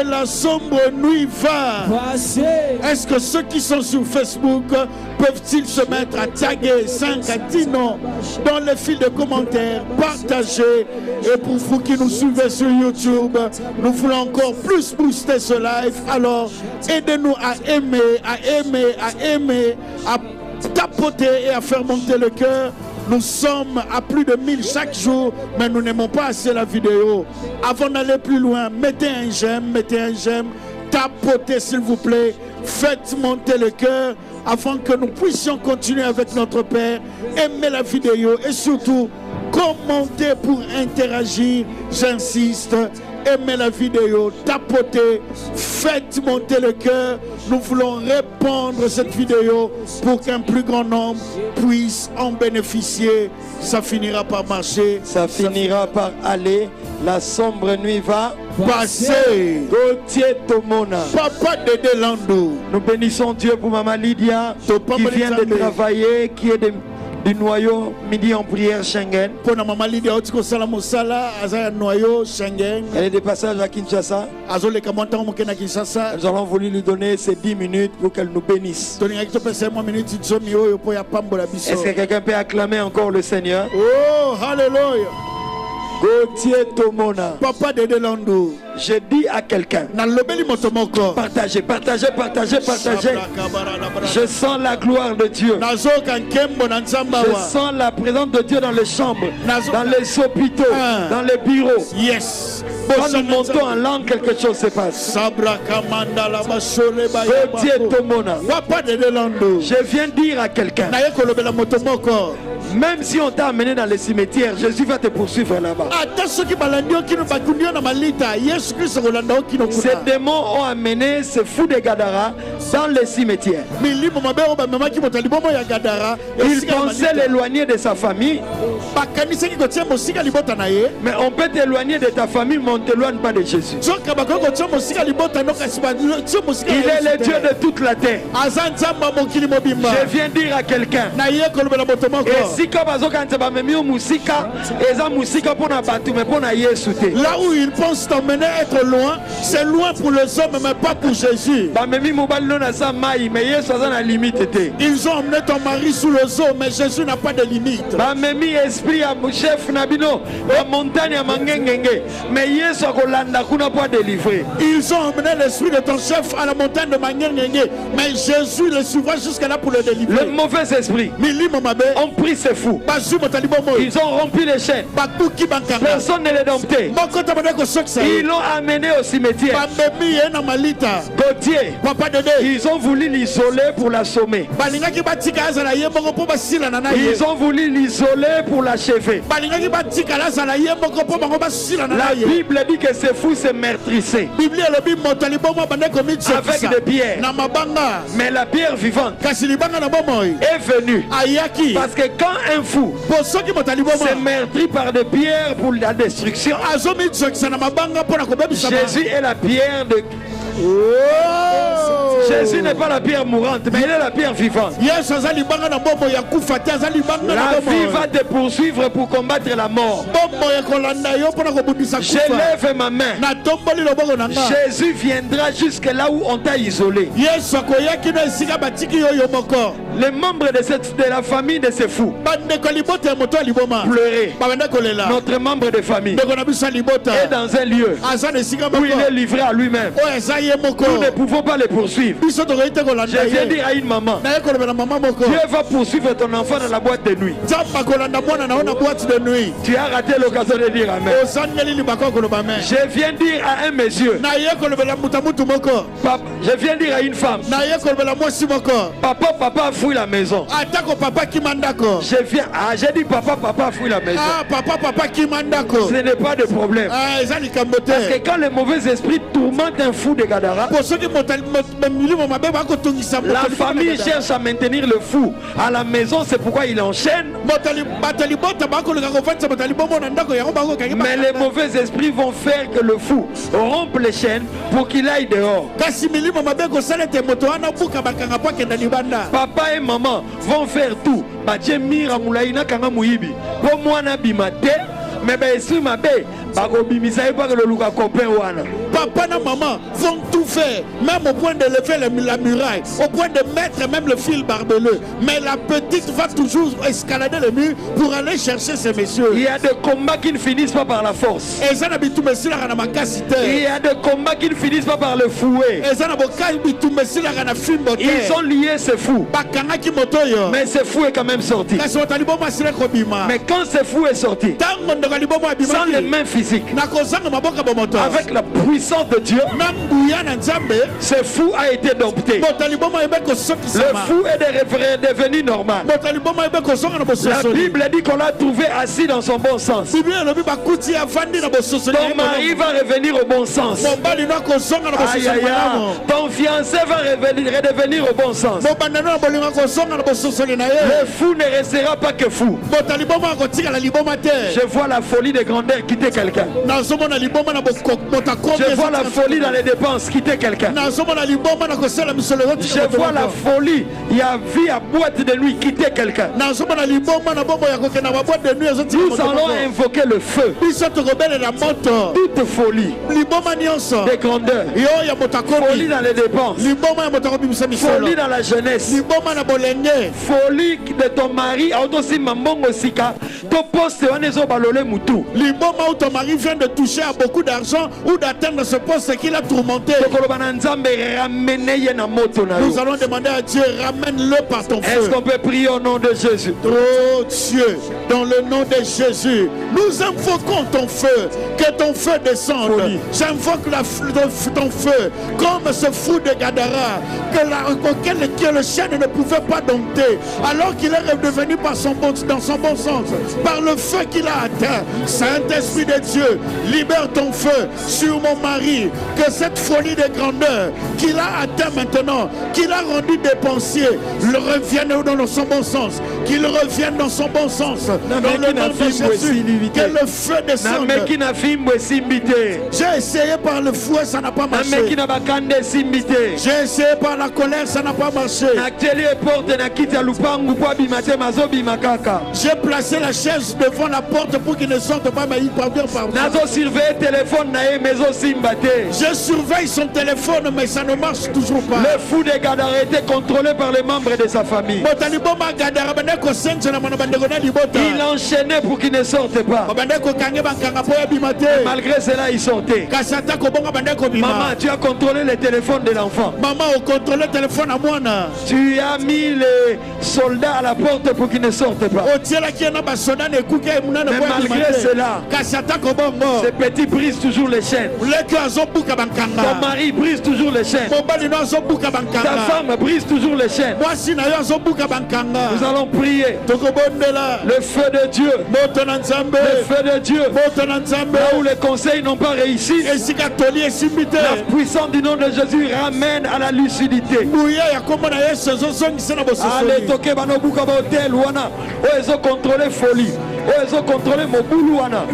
Et la sombre nuit va. Passez. Est-ce que ceux qui sont sur Facebook peuvent-ils se mettre à taguer 5 à 10 noms dans le fil de commentaires, partager? Et pour vous qui nous suivez sur YouTube, nous voulons encore plus booster ce live. Alors, aidez-nous à aimer, à tapoter et à faire monter le cœur. Nous sommes à plus de 1000 chaque jour, mais nous n'aimons pas assez la vidéo. Avant d'aller plus loin, mettez un j'aime, tapotez s'il vous plaît, faites monter le cœur afin que nous puissions continuer avec notre Père. Aimez la vidéo et surtout, commentez pour interagir, j'insiste. Aimez la vidéo, tapotez, faites monter le cœur. Nous voulons répandre cette vidéo pour qu'un plus grand nombre puisse en bénéficier. Ça finira par marcher. Ça finira par aller. La sombre nuit va passer. Gauthier Tomona. Papa Dédé Landou. Nous bénissons Dieu pour Maman Lydia qui vient de travailler, qui est du noyau midi en prière Schengen. Pour Maman Lydia, elle est de passage à Kinshasa. Nous avons voulu lui donner ces 10 minutes pour qu'elle nous bénisse. Est-ce que quelqu'un peut acclamer encore le Seigneur? Oh, alléluia. Gauthier Tomona. Papa de Delandou. Je dis à quelqu'un, partagez. Je sens la gloire de Dieu. Je sens la présence de Dieu dans les chambres, dans les hôpitaux, dans les bureaux. Yes. Quand nous montons en langue, quelque chose se passe. Je viens dire à quelqu'un, même si on t'a amené dans les cimetières, Jésus va te poursuivre là-bas. Ces démons ont amené ces fous de Gadara dans les cimetières. Il pensait l'éloigner de sa famille. Mais on peut t'éloigner de ta famille, mais on ne t'éloigne pas de Jésus. Il est le Dieu de toute la terre. Je viens dire à quelqu'un, là où ils pensent t'emmener être loin, c'est loin pour les hommes, mais pas pour Jésus. Ils ont emmené ton mari sous le zoo, mais Jésus n'a pas de limite. Ils ont emmené l'esprit de ton chef à la montagne de Mangengenge, mais Jésus le suivra jusqu'à là pour le délivrer. Le mauvais esprit ont pris ces fous. Ils ont rompu les chaînes. Personne ne les domptait. Ils l'ont amené au cimetière. Gauthier, ils ont voulu l'isoler pour l'assommer. Ils ont voulu l'isoler pour l'achever. La Bible dit que ces fous se meurtrissaient avec des pierres. Mais la pierre vivante est venue. Parce que quand un fou se meurtrit par des pierres pour la destruction, Jésus est la pierre de... Jésus n'est pas la pierre mourante, mais il est la pierre vivante. La vie va te poursuivre pour combattre la mort. J'élève ma main. Jésus viendra jusque là où on t'a isolé. Les membres de la famille de ces fous pleurer. Notre membre de famille est dans un lieu où il est livré à lui-même. Nous ne pouvons pas les poursuivre. Je viens dire à une maman, Dieu va poursuivre ton enfant dans la boîte de nuit. Tu as raté l'occasion de dire amen. Je viens dire à un monsieur, je viens dire à une femme, papa fouille la maison. J'ai dit papa fouille la maison. Ce n'est pas de problème. Parce que quand le mauvais esprit tourmente un fou de Gadara, la famille cherche à maintenir le fou à la maison, c'est pourquoi il enchaîne. Mais les mauvais esprits vont faire que le fou rompe les chaînes pour qu'il aille dehors. Papa et maman vont faire tout. Mais papa et maman vont tout faire, même au point de lever la muraille, au point de mettre même le fil barbelé. Mais la petite va toujours escalader le mur pour aller chercher ces messieurs. Il y a des combats qui ne finissent pas par la force. Il y a des combats qui ne finissent pas par le fouet. Ils ont lié ce fou. Mais ce fou est quand même sorti. Mais quand ce fou est sorti, sans les mains physiques, avec la puissance de Dieu, ce fou a été dompté. Le fou est devenu normal. La Bible dit qu'on l'a trouvé assis dans son bon sens. Ton mari va revenir au bon sens. Aïe, aïe, aïe. Ton fiancé va redevenir au bon sens. Le fou ne restera pas que fou. Je vois la folie de grandeur quitter quelqu'un. Je vois la folie dans les dépenses quitter quelqu'un. Je vois la folie, il y a vie à boîte de nuit quitter quelqu'un. Nous allons invoquer le feu. Toute folie de grandeur, folie dans les dépenses, folie dans la jeunesse, folie de ton mari, où ton mari vient de toucher à beaucoup d'argent ou d'atteindre ce poste qu'il a tourmenté. Tu Nous allons demander à Dieu, ramène-le par ton feu. Est-ce qu'on peut prier au nom de Jésus? Oh Dieu, dans le nom de Jésus, nous invoquons ton feu, que ton feu descende. J'invoque ton feu, comme ce fou de Gadara, que le chien ne pouvait pas dompter, alors qu'il est redevenu dans son bon sens, par le feu qu'il a atteint. Saint-Esprit de Dieu, libère ton feu sur mon mari, que cette folie de grandeur qu'il a atteint maintenant, qu'il a rendu dépensier, le revienne dans son bon sens, qu'il revienne dans son bon sens, dans le nom de Jésus, que le feu descende. J'ai essayé par le fouet, ça n'a pas marché. J'ai essayé par la colère, ça n'a pas marché. J'ai placé la chaise devant la porte pour qu'il ne sorte pas, mais il parvient par je surveille son téléphone, mais ça ne marche toujours pas. Le fou de Gadara était contrôlé par les membres de sa famille. Il enchaînait pour qu'il ne sorte pas. Malgré cela, il sortait. Maman, tu as contrôlé le téléphone de l'enfant. Maman, on contrôle le téléphone à moi. Tu as mis les soldats à la porte pour qu'ils ne sortent pas. Mais malgré cela, ces petits brisent toujours les chaînes. Ton mari brise toujours les chaînes. Ta femme brise toujours les chaînes. Nous allons prier. Le feu de Dieu. Le feu de Dieu. Là où les conseils n'ont pas réussi, la puissance du nom de Jésus ramène à la lucidité. Allez, toquez Banobuka Hotel, Wana. Oh, ils ont contrôlé folie. Oh, ils ont contrôlé Mobulu, Wana.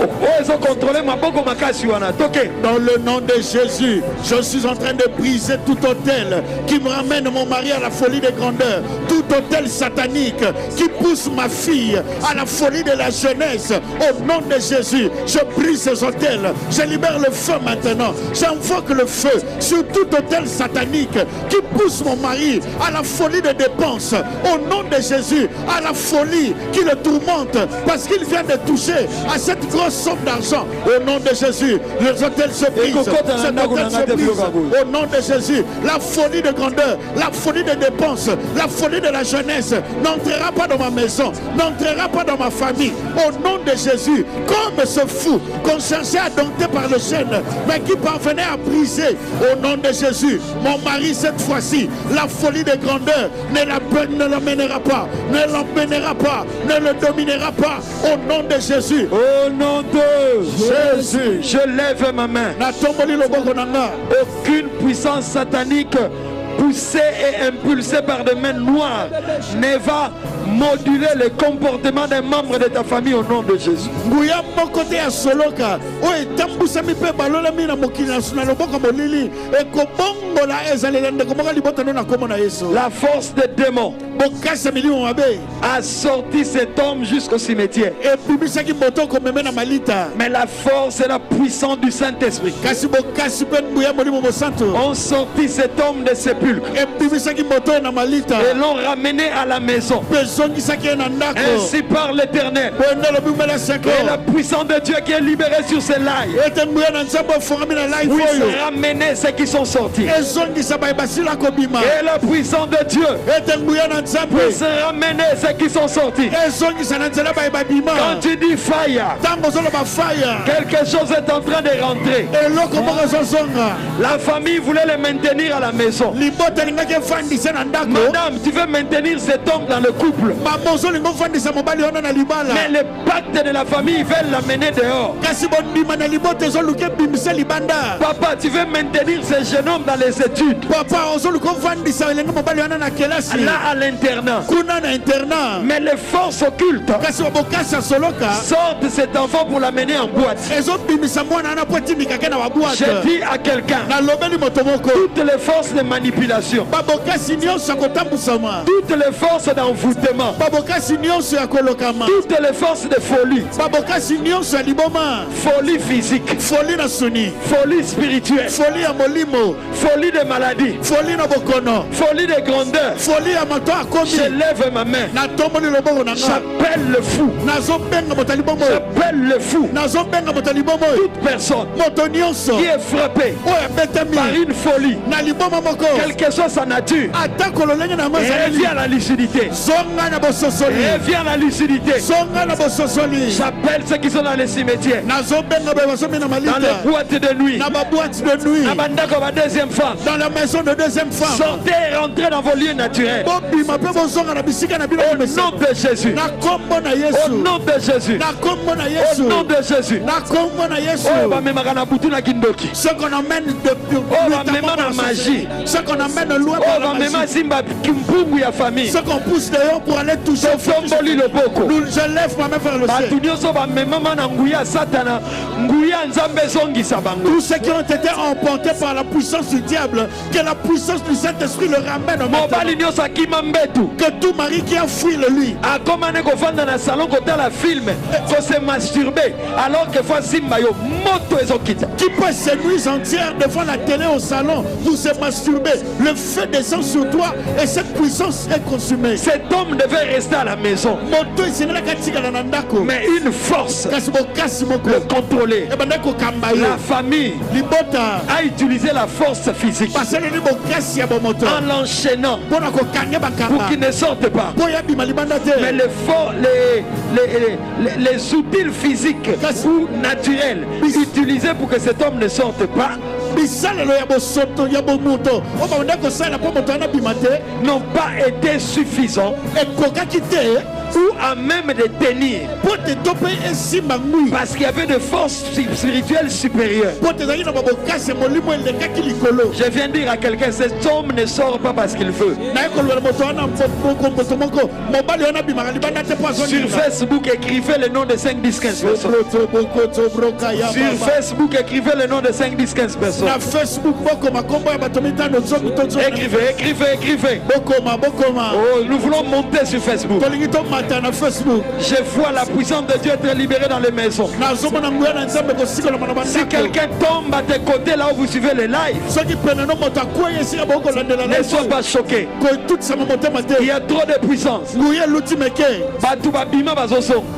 Oh, ils ont contrôlé Maboko Makasi, Wana. Toquez. Dans le nom de Jésus, je suis en train de briser tout hôtel qui me ramène mon mari à la folie de grandeur. Tout hôtel satanique qui pousse ma fille à la folie de la jeunesse. Au nom de Jésus, je brise ces hôtels. Je libère le feu maintenant. J'invoque le feu sur tout hôtel satanique qui pousse mon mari à la folie de dépenses. Au nom de Jésus, à la folie qui le tourmente parce qu'il vient de toucher à cette grosse somme d'argent. Au nom de Jésus, les hôtels se brisent. Au nom de Jésus, la folie de grandeur, la folie de dépenses, la folie de la jeunesse n'entrera pas dans ma maison, n'entrera pas dans ma famille. Au nom de Jésus, comme ce fou qu'on cherchait à dompter par le chêne, mais qui parvenait à briser. Au nom de Jésus, mon mari cette fois-ci, la folie de grandeur ne l'emmènera pas, ne l'emmènera pas, ne le dominera pas. Au nom de Jésus. Au nom de Jésus, je lève ma main. Aucune puissance satanique poussée et impulsée par des mains noires ne va moduler le comportement des membres de ta famille au nom de Jésus. La force des démons a sorti cet homme jusqu'au cimetière. Mais la force et la puissance du Saint-Esprit ont sorti cet homme de sépulcre et l'ont ramené à la maison. Ainsi par l'Éternel et la puissance de Dieu qui est libérée sur ces lives. Oui, ramener ceux qui sont sortis. Et la puissance de Dieu puisse ramener ceux qui sont sortis. Quand tu dis fire, quelque chose est en train de rentrer. La famille voulait les maintenir à la maison. Madame, tu veux maintenir cet homme dans le couple. Mais le pacte de la famille veut l'amener dehors. Papa, tu veux maintenir ce jeune homme dans les études. Là à l'internat. Mais les forces occultes sortent cet enfant pour l'amener en boîte. Je dis à quelqu'un, toutes les forces de manipulation, toutes les forces d'envoûtement, l'aveuglement, toutes les forces de folie, folie physique, folie spirituelle, folie de maladie, folie de grandeur, je lève ma main, j'appelle le fou, j'appelle le fou, toute personne qui est frappée par une folie, quelle que soit sa nature, reviens à la lucidité, reviens à la lucidité. J'appelle ceux qui sont dans les cimetières, dans les boîtes de nuit, deuxième femme, dans la maison de deuxième femme. Sortez et rentrez dans vos lieux naturels. Au nom de Jésus. Au nom de Jésus. Au nom de Jésus. Ce qu'on amène de magie. Ce qu'on amène loin par la magie. Ce qu'on pousse dehors pour aller toucher. Je lève ma main vers le ciel. Tous ceux qui ont été emportés par la puissance du diable, que la puissance du Saint-Esprit le ramène au matin. Que tout mari qui a fui le lit, qui peut se nuire entière devant la télé au salon pour se masturber, le feu descend sur toi et cette puissance est consumée. Cet homme devait rester à la maison, mais une force le contrôler. La famille a utilisé la force physique en l'enchaînant pour qu'il ne sorte pas. Mais les outils physiques ou naturels utilisés pour que cet homme ne sorte pas n'ont pas été suffisants ou à même de tenir, parce qu'il y avait de forces spirituelles supérieures. Je viens de dire à quelqu'un, cet homme ne sort pas parce qu'il veut. Sur Facebook, écrivez le nom de 5, 10, 15 personnes. Sur Facebook, écrivez le nom de 5, 10, 15 personnes. Écrivez. Oh, nous voulons monter sur Facebook. Je vois la puissance de Dieu être libérée dans les maisons. Si quelqu'un tombe à tes côtés là où vous suivez les lives, ne sois pas choqué. Il y a trop de puissance.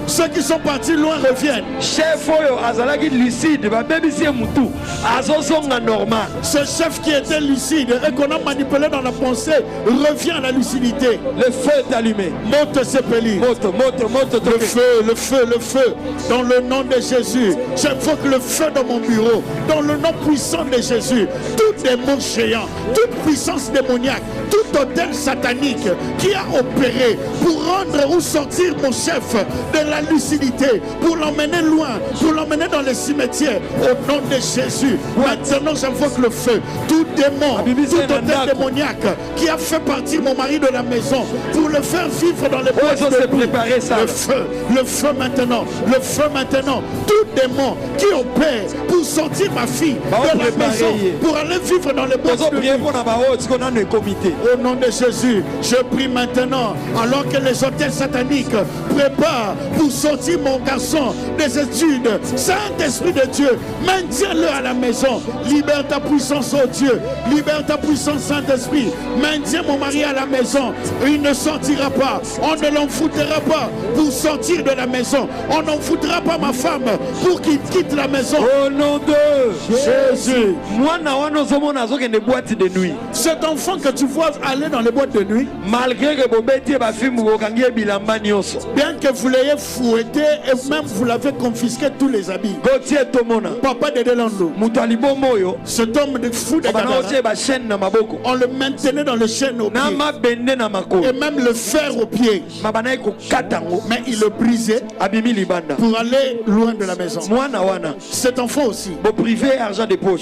Ceux qui sont partis loin reviennent. Chef lucide, ce chef qui était lucide et qu'on a manipulé dans la pensée revient à la lucidité. Le feu est allumé. Le feu. Dans le nom de Jésus, j'invoque le feu dans mon bureau. Dans le nom puissant de Jésus, tout démon géant, toute puissance démoniaque, tout hôtel satanique qui a opéré pour rendre ou sortir mon chef de la lucidité, pour l'emmener loin, pour l'emmener dans les cimetières, au nom de Jésus. Maintenant, j'invoque le feu. Tout démon, tout hôtel démoniaque qui a fait partir mon mari de la maison pour le faire vivre dans les boîtes de nuit. Le feu maintenant. Tout démon qui opère pour sortir ma fille de la maison, pour aller vivre dans les boîtes de nuit. Au nom de Jésus, je prie maintenant, alors que les hôtels sataniques préparent pour sortir mon garçon des études. Saint-Esprit de Dieu, maintiens-le à la maison. Libère ta puissance, oh Dieu. Libère ta puissance, Saint-Esprit. Maintiens mon mari à la maison. Il ne sortira pas. On ne l'en foutra pas pour sortir de la maison. On n'en foutra pas ma femme pour qu'il quitte la maison. Au nom de Jésus. De nuit. Cet enfant que tu vois aller dans les boîtes de nuit, malgré que bien que vous l'ayez fouetté et même vous l'avez confisqué tous les habits, Papa de Delando, cet homme de fou de Gadara, on le maintenait dans les chaînes aux pieds et même le fer aux pieds, mais il le brisait pour aller loin de la maison. Cet enfant aussi,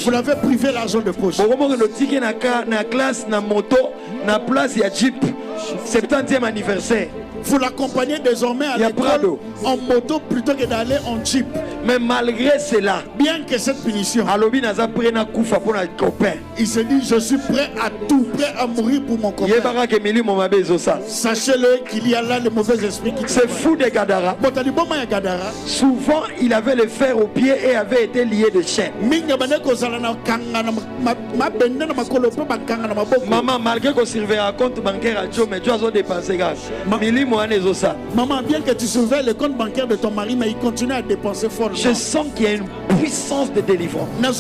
vous l'avez privé l'argent de poche. Na classe, na moto, na place, il y a Jeep, 70e anniversaire. Vous l'accompagnez désormais à l'école en moto plutôt que d'aller en Jeep. Mais malgré cela, bien que cette punition, alobi naza prena kufa pour un copain. il se dit, je suis prêt à tout, prêt à mourir pour mon copain. Yebara ke mili mo mabe ezosa. Sachez-le qu'il y a là le mauvais esprit qui C'est fou de Gadara. Souvent, il avait le fer aux pieds et avait été lié de chaînes. Maman, malgré qu'on surveille un compte bancaire à Joe, mais tu as dépensé grave. Maman, bien que tu surveilles le compte bancaire de ton mari, mais il continue à dépenser fort. Je sens qu'il y a une puissance de délivrance. Je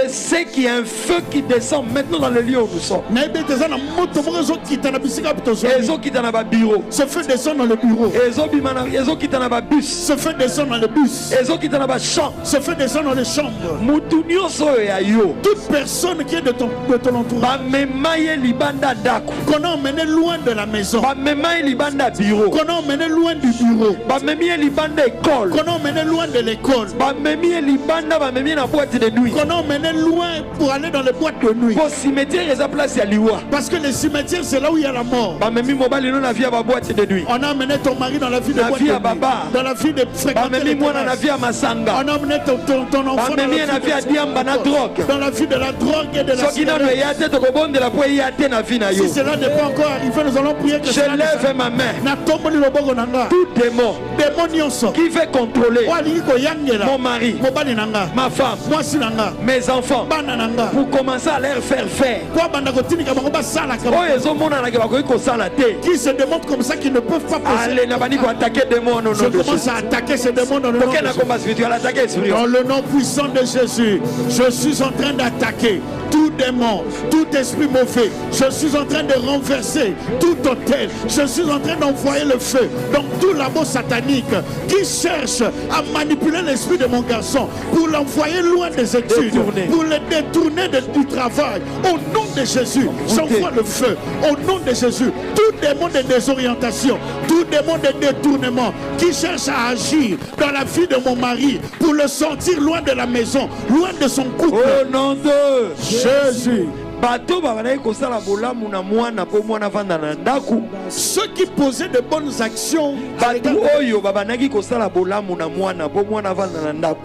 sais qu'il y a un feu qui descend maintenant dans le lieu où nous sommes. Bureau. Ce feu descend dans le bureau. Bus. Ce feu descend dans le bus. Ce feu descend dans les chambres. Toute personne qui est de ton entourage, qu'on a emmené loin de la maison, qu'on a emmené loin du bureau, qu'on a emmené loin de l'école, qu'on a emmené loin pour aller dans les boîtes de nuit. Parce que les cimetières, c'est là où il y a la mort. On a amené ton mari dans la vie de boîte de nuit, dans la vie de fréquenter les terrasses. On a amené ton enfant dans la vie de la drogue et de la cigarette. Si cela n'est pas encore arrivé, nous allons prier que cela lève ma main. Tout démon qui veut contrôler mon mari, ma femme, mes enfants, pour commencer à leur faire faire. Qui se demandent comme ça qu'ils ne peuvent pas poser. Je commence à attaquer ces démons dans le nom de Jésus. Dans le nom puissant de Jésus, je suis en train d'attaquer tout démon, tout esprit mauvais. Je suis en train de renverser tout hôtel. Je suis en train d'envoyer le feu dans tout labo satanique qui cherche à manipuler l'esprit de mon garçon pour l'envoyer loin des études, pour le détourner du travail. Au nom de Jésus, j'envoie le feu. Au nom de Jésus, tout démon de désorientation, tout démon de détournement qui cherche à agir dans la vie de mon mari pour le sortir loin de la maison, loin de son couple. Au nom de Jésus. Ceux qui posaient de bonnes actions,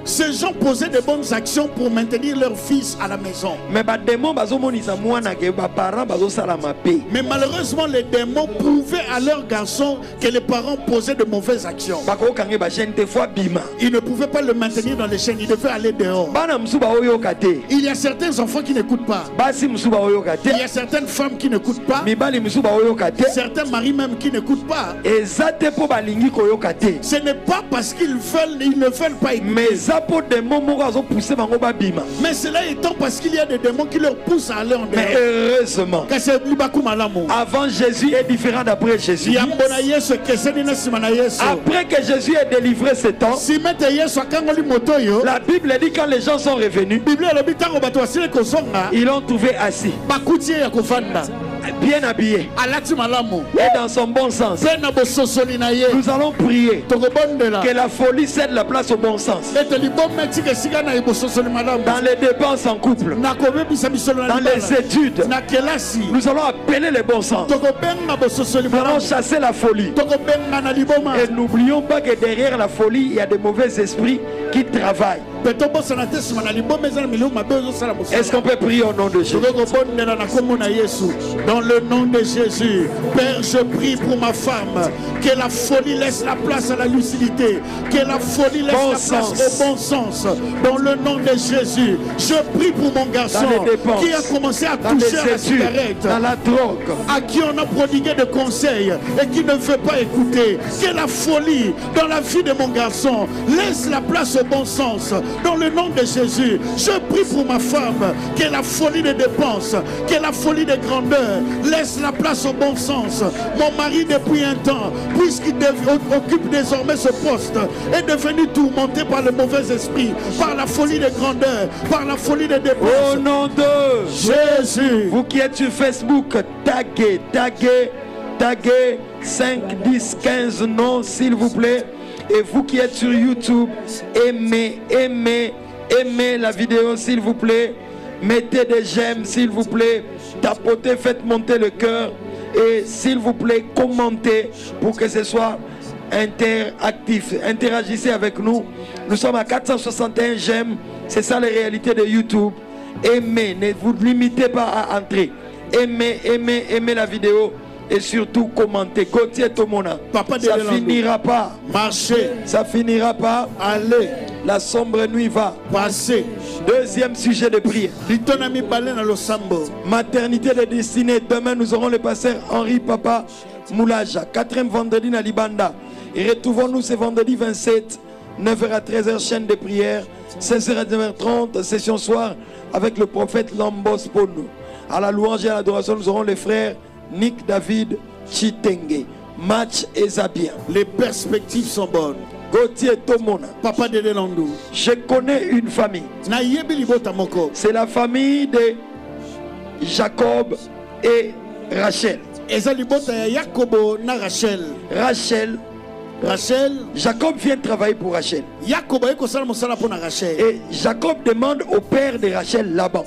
ces gens posaient de bonnes actions pour maintenir leur fils à la maison. Mais malheureusement, les démons prouvaient à leurs garçons que les parents posaient de mauvaises actions. Ils ne pouvaient pas le maintenir dans les chaînes, ils devaient aller dehors. Il y a certains enfants qui n'écoutent pas. Il y a certaines femmes qui n'écoutent pas. Certains maris même qui n'écoutent pas. Ce n'est pas parce qu'ils ne veulent pas écouter. Mais cela étant parce qu'il y a des démons qui leur poussent à aller en dehors. Mais heureusement, avant Jésus est différent d'après Jésus. Après que Jésus ait délivré ce temps, la Bible dit quand les gens sont revenus, ils l'ont trouvé assis, bien habillé et dans son bon sens. Nous allons prier que la folie cède la place au bon sens. Dans les dépenses en couple, dans les études, nous allons appeler le bon sens. Nous allons chasser la folie. Et n'oublions pas que derrière la folie, il y a de mauvais esprits qui travaillent. Est-ce qu'on peut prier au nom de Jésus? Dans le nom de Jésus, Père, je prie pour ma femme, que la folie laisse la place à la lucidité, que la folie laisse la place au bon sens. Dans le nom de Jésus, je prie pour mon garçon qui a commencé à toucher à la cigarette, dans la drogue, à qui on a prodigué des conseils et qui ne veut pas écouter. Que la folie dans la vie de mon garçon laisse la place au bon sens. Dans le nom de Jésus, je prie pour ma femme, que la folie de dépenses, que la folie de grandeur laisse la place au bon sens. Mon mari depuis un temps, puisqu'il occupe désormais ce poste, est devenu tourmenté par le mauvais esprit, par la folie de grandeur, par la folie de dépenses. Au nom de Jésus. Vous qui êtes sur Facebook, taguez 5, 10, 15 noms s'il vous plaît. Et vous qui êtes sur YouTube, aimez la vidéo s'il vous plaît. Mettez des j'aime s'il vous plaît. Tapotez, faites monter le cœur. Et s'il vous plaît, commentez pour que ce soit interactif. Interagissez avec nous. Nous sommes à 461 j'aime. C'est ça les réalités de YouTube. Aimez, ne vous limitez pas à entrer. Aimez la vidéo et surtout commentez. Gauthier Tomona, Papa ça finira pas. Marcher, ça finira pas. aller, la sombre nuit va passer. Deuxième sujet de prière. Maternité de destinée. Demain nous aurons le pasteur Henri Papa Moulaja. 4e vendredi à Libanda. Et retrouvons-nous ce vendredi 27, 9h à 13h, chaîne de prière. 16h à 19h30, session soir avec le prophète Lambos Pono. À la louange et à l'adoration, nous aurons les frères Nick David Chitenge. Match et Zabien. Les perspectives sont bonnes. Gauthier Tomona. Papa de Delandou. Je connais une famille. C'est la famille de Jacob et Rachel. Rachel, Jacob vient travailler pour Rachel. Et Jacob demande au père de Rachel, Laban.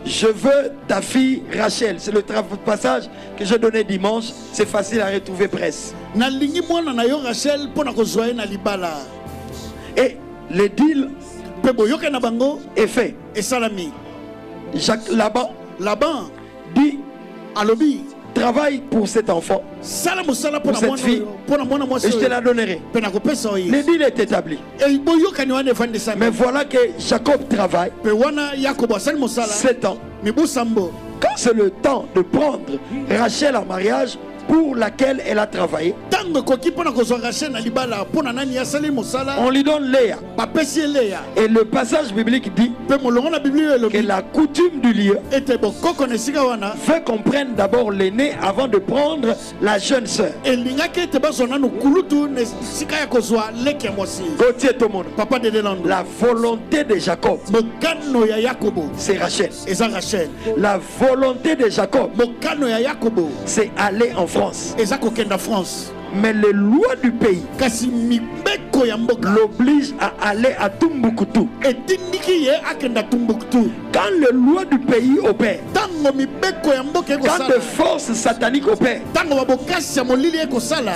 Je veux ta fille Rachel. C'est le passage que j'ai donné dimanche. C'est facile à retrouver presse. Et le deal est fait. Laban dit travaille pour cet enfant, pour cette fille, et je te la donnerai. Le deal est établi. Mais voilà que Jacob travaille 7 ans. Quand c'est le temps de prendre Rachel en mariage, pour laquelle elle a travaillé, on lui donne Léa. Et le passage biblique dit que la coutume du lieu veut qu'on prenne d'abord l'aîné avant de prendre la jeune sœur. Gauthier Tomona, la volonté de Jacob, c'est Rachel. La volonté de Jacob, c'est aller en France. Mais les lois du pays l'obligent à aller à Tombouctou. Quand les lois du pays opèrent, quand des forces sataniques opèrent,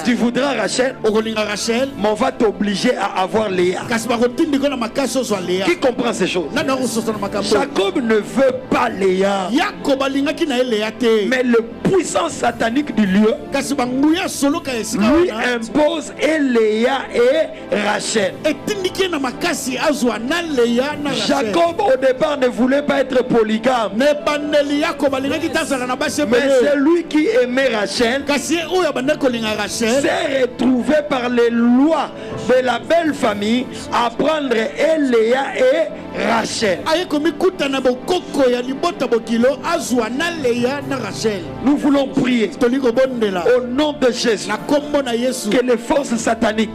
tu voudras Rachel, mais on va t'obliger à avoir Léa. Qui comprend ces choses? Jacob ne veut pas Léa, mais le puissance satanique du lieu lui impose Léa et Rachel. Jacob au départ ne voulait pas être polygame, mais c'est lui qui aimait Rachel, s'est retrouvé par les lois de la belle famille à prendre Léa et Rachel. Nous voulons prier au nom de Jésus que les forces sataniques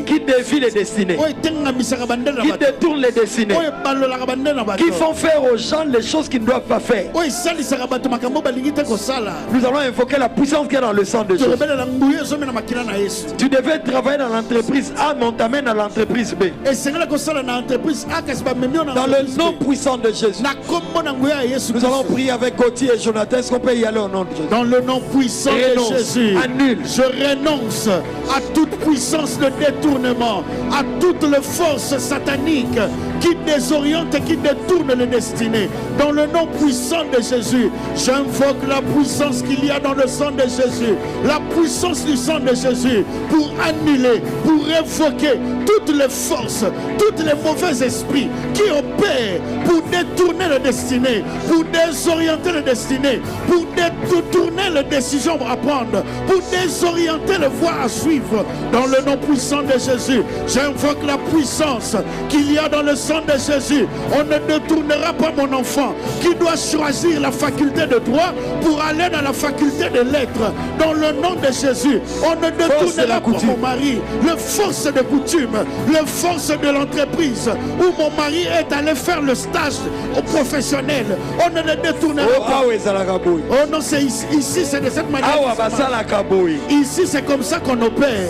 qui dévient les destinées, qui détournent les destinées, qui font faire aux gens les choses qu'ils ne doivent pas faire, nous allons invoquer la puissance qui est dans le sang de Jésus. Tu devais travailler dans l'entreprise A, mais on t'amène dans l'entreprise B. Dans le nom puissant de Jésus, nous allons prier avec Gauthier et Jonathan. Est-ce qu'on peut y aller au nom de Jésus? Dans le nom puissant de Jésus, annule. Je renonce à toute puissance de détournement, à toutes les forces sataniques qui désorientent et qui détournent les destinées. Dans le nom puissant de Jésus, j'invoque la puissance qu'il y a dans le sang de Jésus, la puissance du sang de Jésus pour annuler, pour révoquer toutes les forces, tous les mauvais esprits qui opèrent pour détourner les destinées, pour désorienter les destinées, pour détourner les décisions à prendre, pour désorienter les voies à suivre. Dans le nom puissant de Jésus, j'invoque la puissance qu'il y a dans le sang de Jésus. On ne détournera pas mon enfant qui doit choisir la faculté de droit pour aller dans la faculté de lettres. Dans le nom de Jésus, on ne détournera pas mon mari, le force de coutume, le force de l'entreprise où mon mari est allé faire le stage au professionnel. On ne le détournera pas. Oh non, c'est ici, c'est de cette manière. Ici, c'est comme ça qu'on opère.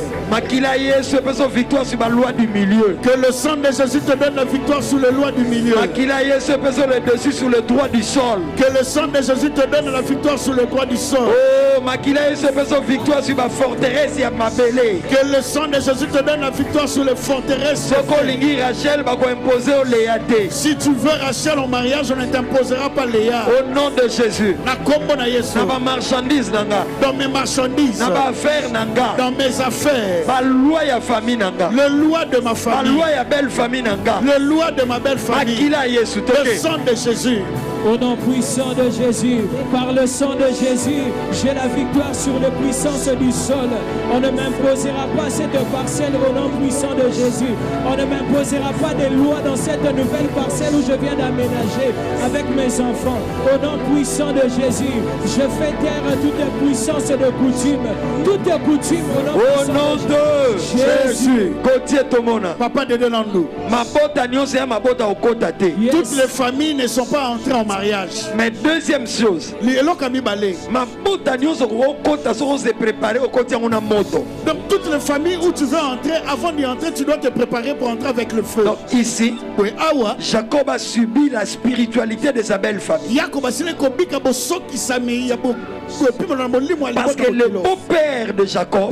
Que le sang de Jésus te donne la victoire victoire sur les lois du milieu. Makila Yesu epesa le dessus sur le droit du sol. Que le sang de Jésus te donne la victoire sur le droit du sol. Oh, Makila Yesu epesa victoire sur ma forteresse ya mabele. Que le sang de Jésus te donne la victoire sur les forteresses. Soko lingi Rachel bako imposer au Léate. Si tu veux Rachel en mariage, on ne t'imposera pas Léa. Au nom de Jésus. Na kombo na Yesu. Na ba marchandise nanga. Dans mes marchandises. Na ba affaire nanga. Dans mes affaires. Ba loi ya famille nanga. Le loi de ma Ba famille. loi ya belle famille nanga. Le loi de ma belle famille. Makila Yesu Le toke. sang de Jésus. Au nom puissant de Jésus, par le sang de Jésus, j'ai la victoire sur les puissances du sol. On ne m'imposera pas cette parcelle au nom puissant de Jésus. On ne m'imposera pas des lois dans cette nouvelle parcelle où je viens d'aménager avec mes enfants. Au nom puissant de Jésus, je fais taire toute puissance de coutume. Toute coutume Au nom de Jésus. Gauthier Tomona. Papa de Delandou. Mabota nyonso ya mabota okota te. Yes. Toutes les familles ne sont pas entrées en mariage. Mais deuxième chose, Eloka mibale. mabota nyonso okota soko se préparer okoti yango na moto. Donc toutes les familles où tu veux entrer, avant d'y entrer, tu dois te préparer pour entrer avec le feu. Donc ici, Oui, awa. Jacob a subi la spiritualité de sa belle famille. Yako basile kobika boso kisami ya bo. Parce que le beau-père de Jacob,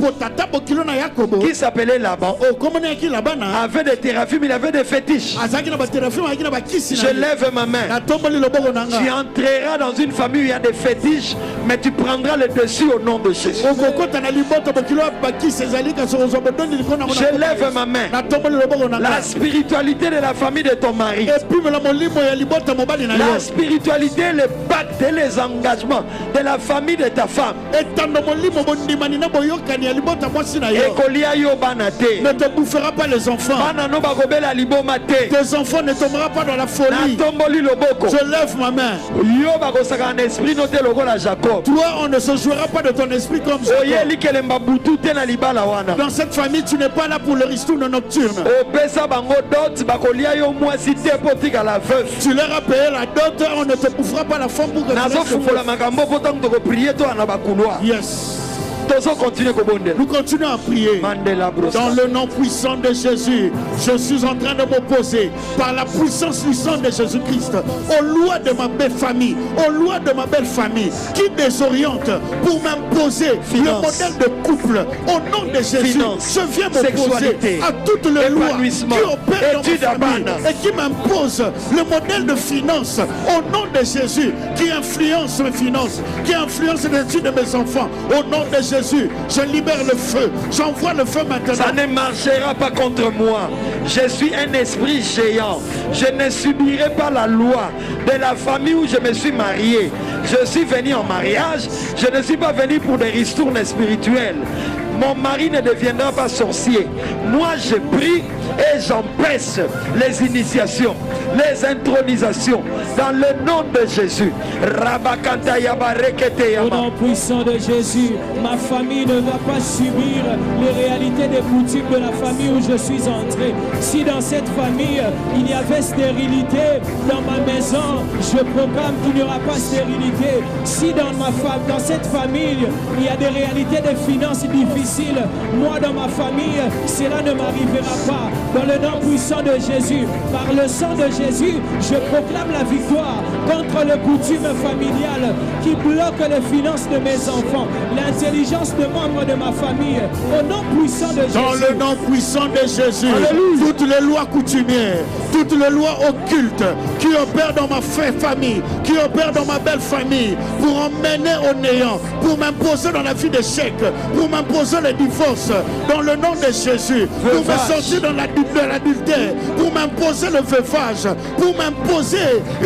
qui s'appelait Laban, avait des téraphimes, il avait des fétiches. Je lève ma main. Tu entreras dans une famille où il y a des fétiches, mais tu prendras le dessus au nom de Jésus. Je lève ma main. La spiritualité de la famille de ton mari, la spiritualité, le pacte et les engagements de la famille de ta femme, ne te bouffera pas les enfants. Tes enfants ne tomberont pas dans la folie. Je lève ma main. Toi, on ne se jouera pas de ton esprit comme ça. Dans cette famille, tu n'es pas là pour le ristourne nocturne. Tu leur as payé la dot, on ne te bouffera pas la femme pour que tu Yes. Nous continuons à prier. Dans le nom puissant de Jésus, je suis en train de m'opposer par la puissance du sang de Jésus-Christ aux lois de ma belle famille, aux lois de ma belle famille qui désorientent pour m'imposer le modèle de couple. Au nom de Jésus, je viens m'opposer à toutes les lois qui opèrent dans ma famille et qui m'imposent le modèle de finance. Au nom de Jésus, qui influence mes finances, qui influence l'étude de mes enfants. Au nom de Jésus, je libère le feu. J'envoie le feu maintenant. Ça ne marchera pas contre moi. Je suis un esprit géant. Je ne subirai pas la loi de la famille où je me suis marié. Je suis venu en mariage. Je ne suis pas venu pour des ristournes spirituelles. Mon mari ne deviendra pas sorcier. Moi, je prie et j'empêche les initiations, les intronisations dans le nom de Jésus. Au nom puissant de Jésus, ma famille ne va pas subir les réalités des coutumes de la famille où je suis entré. Si dans cette famille, il y avait stérilité, dans ma maison, je proclame qu'il n'y aura pas stérilité. Si dans cette famille, il y a des réalités de finances difficiles, moi dans ma famille, cela ne m'arrivera pas. Dans le nom puissant de Jésus, par le sang de Jésus, je proclame la victoire contre les coutumes familiales qui bloquent les finances de mes enfants, l'intelligence de membres de ma famille. Au nom puissant de Jésus. Dans le nom puissant de Jésus, Alléluia. toutes les lois coutumières, toutes les lois occultes qui opèrent dans ma famille, qui opèrent dans ma belle famille, pour emmener au néant, pour m'imposer dans la vie d'échec, pour m'imposer le divorce, dans le nom de Jésus, pour me sortir dans l'adultère, pour m'imposer le veuvage, pour m'imposer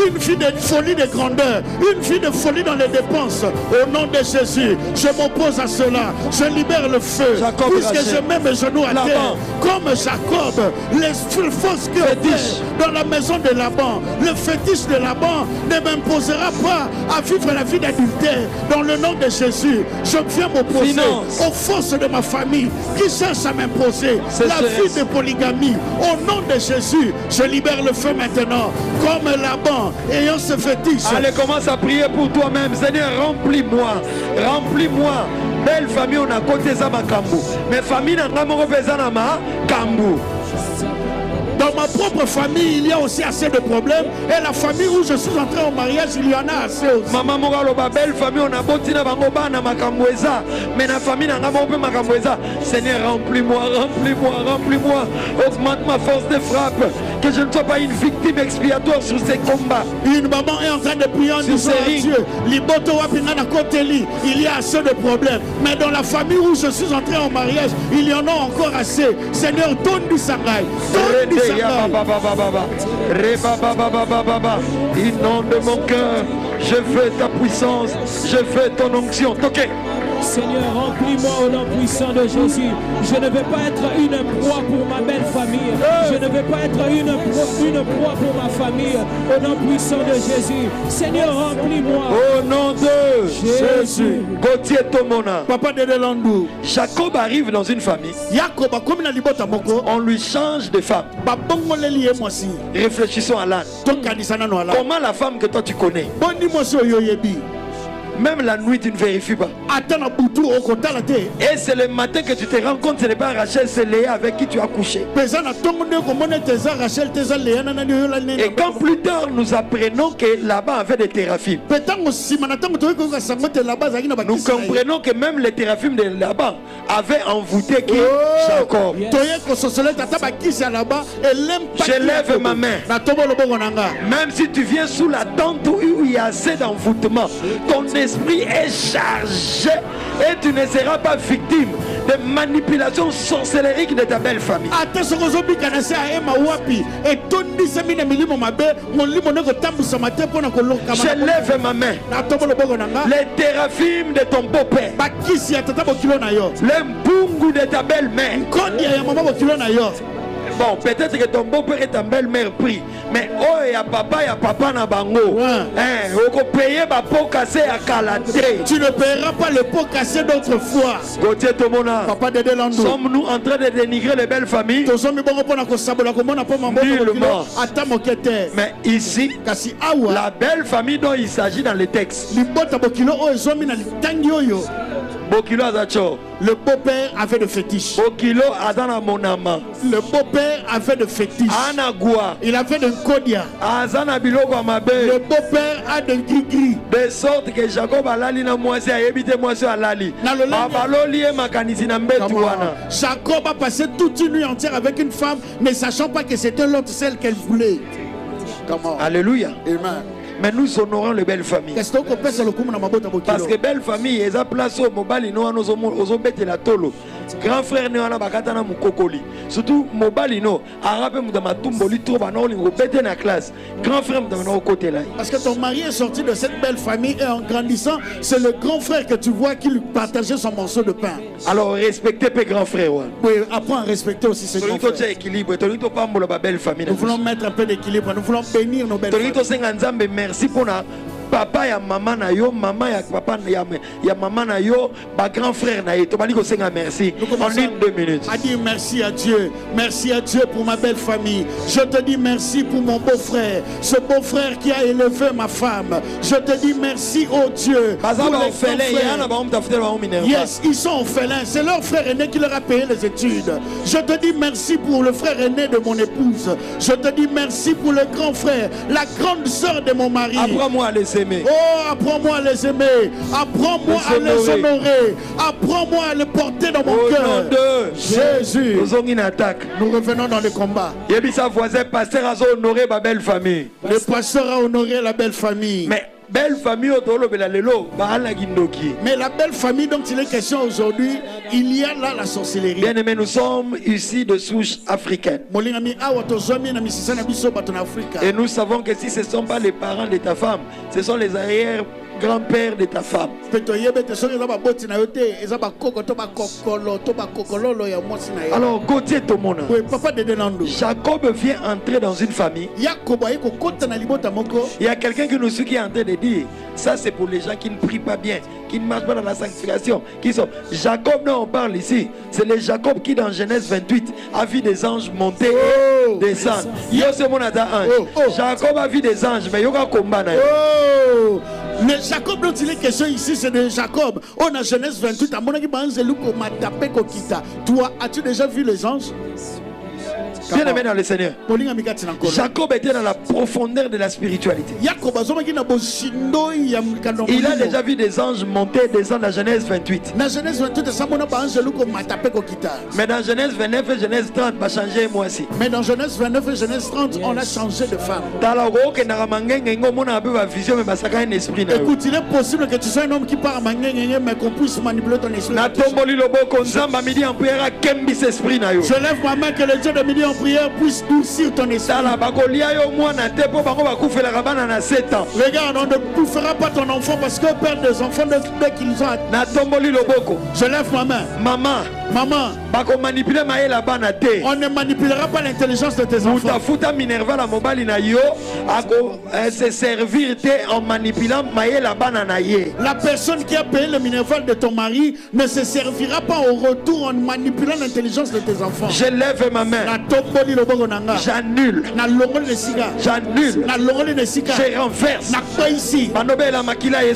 une vie de folie de grandeur, une vie de folie dans les dépenses. Au nom de Jésus, je m'oppose à cela. Je libère le feu. Jacob puisque Rachel. je mets mes genoux à terre, comme Jacob, les fausses qui opèrent dans la maison de Laban, le fétiche de Laban ne m'imposera pas à vivre la vie d'adultère. Dans le nom de Jésus, je viens m'opposer aux forces de ma famille qui cherchent à m'imposer la vie de polygamie. Au nom de Jésus, je libère le feu maintenant, comme Laban ayant ce fétiche. Allez, commence à prier pour toi-même. Seigneur, remplis-moi. Remplis-moi. Belle famille, on a côté ça ma kambu. Mais famille, on a mon représentant ma kambu. Dans Dans ma propre famille, il y a aussi assez de problèmes. Et la famille où je suis entré en mariage, il y en a assez aussi. Maman Moralo, belle famille, on a botti na bangoba na makamweza. Mais la famille n'a pas peu makamweza. Seigneur, remplis-moi, remplis-moi, remplis-moi. Augmente ma force de frappe. Que je ne sois pas une victime expiatoire sur ces combats. Une maman est en train de prier en disant à Dieu, Liboto wapinga na côté li, il y a assez de problèmes. Mais dans la famille où je suis entré en mariage, il y en a encore assez. Seigneur, donne du sangai. Donne du sangai. Inonde mon cœur. Je veux ta puissance. Je veux ton onction. Ok. Seigneur, remplis-moi au nom puissant de Jésus. Je ne veux pas être une proie pour ma belle famille. Je ne veux pas être une proie pour ma famille. Au nom puissant de Jésus. Seigneur, remplis-moi. Au nom de Jésus. Gauthier Tomona. Papa de Delandou. Jacob arrive dans une famille. On lui change de femme. Réfléchissons à l'âne. Comment la femme que toi tu connais, même la nuit tu ne vérifies pas. Et c'est le matin que tu te rends compte, ce n'est pas Rachel, c'est Léa avec qui tu as couché. Et quand plus tard nous apprenons que Laban avait des théraphim, nous comprenons que même les théraphim de Laban avaient envoûté qui Jacob. Je lève ma main. Même si tu viens sous la tente où il y a assez d'envoûtement, ton esprit est chargé et tu ne seras pas victime de manipulations sorcellériques de ta belle famille. Je lève ma main. Les théraphim de ton beau-père, les mbungu de ta belle-mère. Bon, peut-être que ton beau-père et ta belle-mère prient, mais oh, il y a papa na bango. Tu ne paieras pas le pot cassé d'autrefois. Gauthier Tomona, sommes-nous en train de dénigrer les belles familles? Nullement. Mais ici, la belle famille dont il s'agit dans les textes, Bokilo Azacho. Le beau-père avait de fétiches. Bokilo Azana Monama. Le beau-père avait de fétiches. Anagua. Il avait de kodia. Azana Biloko Amabe. Le beau-père a de gris-gris. De sorte que Jacob alali na moisi a évité moisi alali. Babaloli et makanisi na mbetuana. Jacob a passé toute une nuit entière avec une femme, ne sachant pas que c'était l'autre, celle qu'elle voulait. Comment? Alléluia. Amen. Mais nous honorons les belles familles. Parce que belles familles, elles ont place au mobile, nous avons bêté la tolo. Grand frère, nous avons bakatana mukokoli. Surtout mobile, nous arabe nous avons tumboli trop banal, nous bêté la classe. Grand frère, nous avons côté là. Parce que ton mari est sorti de cette belle famille et en grandissant, c'est le grand frère que tu vois qui lui partageait son morceau de pain. Alors respectez tes grands frères. Oui, apprends à respecter aussi ses grands frères. Nous voulons mettre un peu d'équilibre, nous voulons bénir nos belles familles. Merci pour papa ya maman na yo, maman ya papa ya maman na yo, ba grand frère na yo. Tobali ko senga merci. En 1-2 minutes. A dire merci à Dieu. Merci à Dieu pour ma belle famille. Je te dis merci pour mon beau-frère, ce beau-frère qui a élevé ma femme. Je te dis merci oh Dieu. Pour les frères. Yes, ils sont orphelins. C'est leur frère aîné qui leur a payé les études. Je te dis merci pour le frère aîné de mon épouse. Je te dis merci pour le grand frère, la grande sœur de mon mari. Apprends-moi à les aimer. Oh, apprends-moi à les aimer. Apprends-moi à les honorer. Apprends-moi à les porter dans mon cœur. Au nom de Jésus. Nous revenons dans les combats. Yebisa voisin pasteur a honoré ma belle famille. Le pasteur a honoré la belle famille. Mais belle famille mais la belle famille dont il est question aujourd'hui, il y a là la sorcellerie. Bien aimé, nous sommes ici de souche africaine. Et nous savons que si ce ne sont pas les parents de ta femme, ce sont les arrières grand-père de ta femme. Alors, Gauthier Tomona, Jacob vient entrer dans une famille. Il y a quelqu'un qui nous suit qui est en train de dire, ça c'est pour les gens qui ne prient pas bien, qui ne marchent pas dans la sanctification, qui sont Jacob, dont on parle ici, c'est le Jacob qui dans Genèse 28 a vu des anges monter et descendre. Jacob a vu des anges, mais il y a un combat. Mais Jacob dont il est question ici, c'est de Jacob. On a Genèse 28. Toi, as-tu déjà vu les anges? Bien aimé dans le Seigneur, Jacob était dans la profondeur de la spiritualité. Il a déjà vu des anges monter, descendre dans Genèse 28. Mais dans Genèse 29 et Genèse 30, va changer moi aussi. Mais dans Genèse 29 et Genèse 30, on a changé de femme. Écoute, il est possible que tu sois un homme qui part à Mangengenge, mais qu'on puisse manipuler ton esprit. Je lève ma main que le Dieu de midi en prière puisse doucir ton esprit. Regarde, on ne bouffera pas ton enfant parce que perdre des enfants dès qu'ils ont. Je lève ma main. Maman, on ne manipulera pas l'intelligence de tes enfants. Se servir en manipulant la personne qui a payé le minerval de ton mari ne se servira pas au retour en manipulant l'intelligence de tes enfants. Je lève ma main. J'annule. J'annule. Je renverse.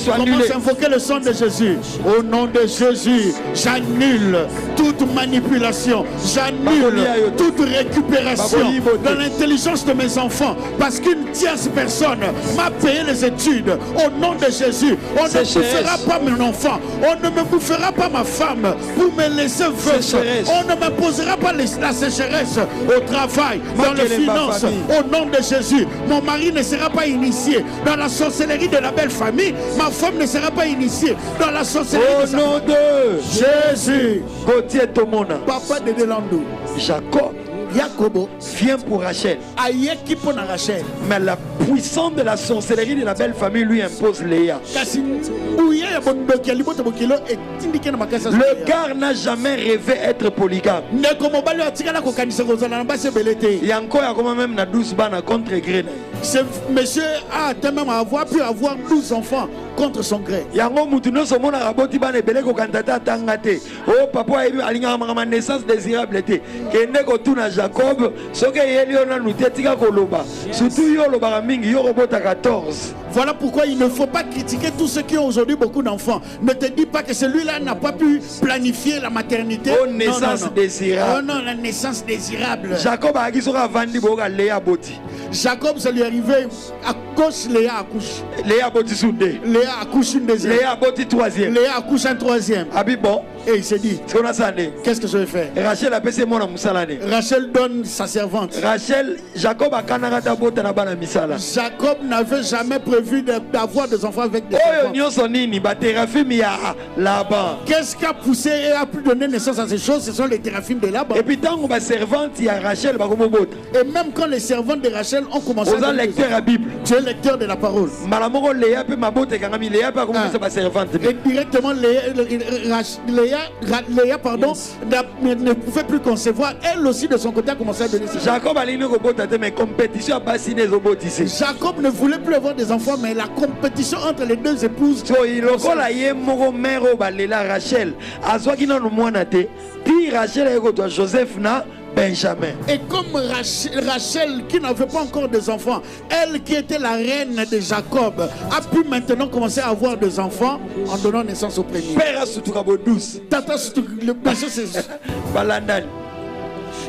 Commence à invoquer le sang de Jésus. Au nom de Jésus, j'annule toute manipulation. J'annule toute récupération dans l'intelligence de mes enfants. Parce qu'une tierce personne m'a payé les études. Au nom de Jésus, on ne bouffera pas mon enfant. On ne me bouffera pas ma femme pour me laisser veuve. On ne m'imposera pas la sécheresse au travail, dans les finances. Au nom de Jésus, mon mari ne sera pas initié dans la sorcellerie de la belle famille. Ma femme ne sera pas initiée dans la sorcellerie. Au nom de Jésus. Gauthier Tomona. Papa de Delandou. Jacob vient pour Rachel. Mais la puissance de la sorcellerie de la belle famille lui impose Léa. Le gars n'a jamais rêvé être polygame. Il y a encore même 12 bannes contre gré. Ce monsieur a même pu avoir 12 enfants contre son gré. Oh papa a naissance désirable. Jacob, ce que voilà pourquoi il ne faut pas critiquer tous ceux qui ont aujourd'hui beaucoup d'enfants. Ne te dis pas que celui-là n'a pas pu planifier la maternité. Oh, naissance désirable. Oh non, la naissance désirable. Jacob a Jacob, ça lui est arrivé à gauche, Léa accouche. Léa accouche une deuxième. Léa troisième. Léa accouche un troisième. Bon. Et il s'est dit, qu'est-ce que je vais faire? Rachel a passé mon Moussalane. Rachel donne sa servante. Rachel, Jacob a kanarata bota na bana misala. Jacob n'avait jamais prévu d'avoir des enfants avec des enfants. Qu'est-ce qui a poussé et a pu donner naissance à ces choses? Ce sont les théraphimes de Laban. Et puis tant que ma servante, il y a Rachel. Et même quand les servantes de Rachel ont commencé à lecteur à Bible. Tu es lecteur de la parole. Et directement Léa pardon, ne pouvait plus concevoir. Elle aussi de son côté a commencé à donner ses Jacob Jacob ne voulait plus avoir des enfants, mais la compétition entre les deux épouses. Joseph na Benjamin. Et comme Rachel qui n'avait pas encore des enfants, elle qui était la reine de Jacob, a pu maintenant commencer à avoir des enfants en donnant naissance au premier.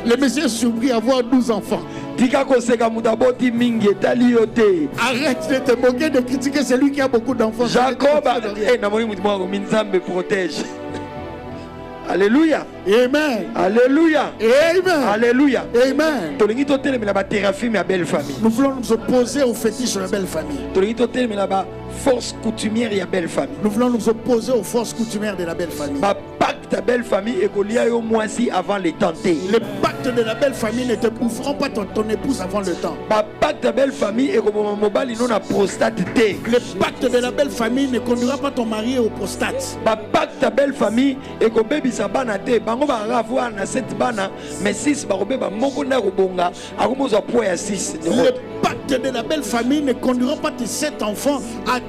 Le monsieur est surpris à avoir 12 enfants. Arrête de te moquer, de critiquer celui qui a beaucoup d'enfants. Jacob protège. Alléluia. Amen. Alléluia. Amen. Alléluia. Amen. Nous voulons nous opposer au fétiche de la belle famille. Force coutumière et belle famille. Nous voulons nous opposer aux forces coutumières de la belle famille. Ta belle famille et au moins si avant les tenter. Les pactes de la belle famille ne te boufferont pas ton épouse avant le temps. Ta belle famille et prostate. Les pactes de la belle famille ne conduira pas ton mari au prostate. Ta belle famille et que bébé sabana te bango ba avoir na cette bana mais 6 ba robeba moko na robonga akomoza poya 6. Les pactes de la belle famille ne conduiront pas tes 7 enfants à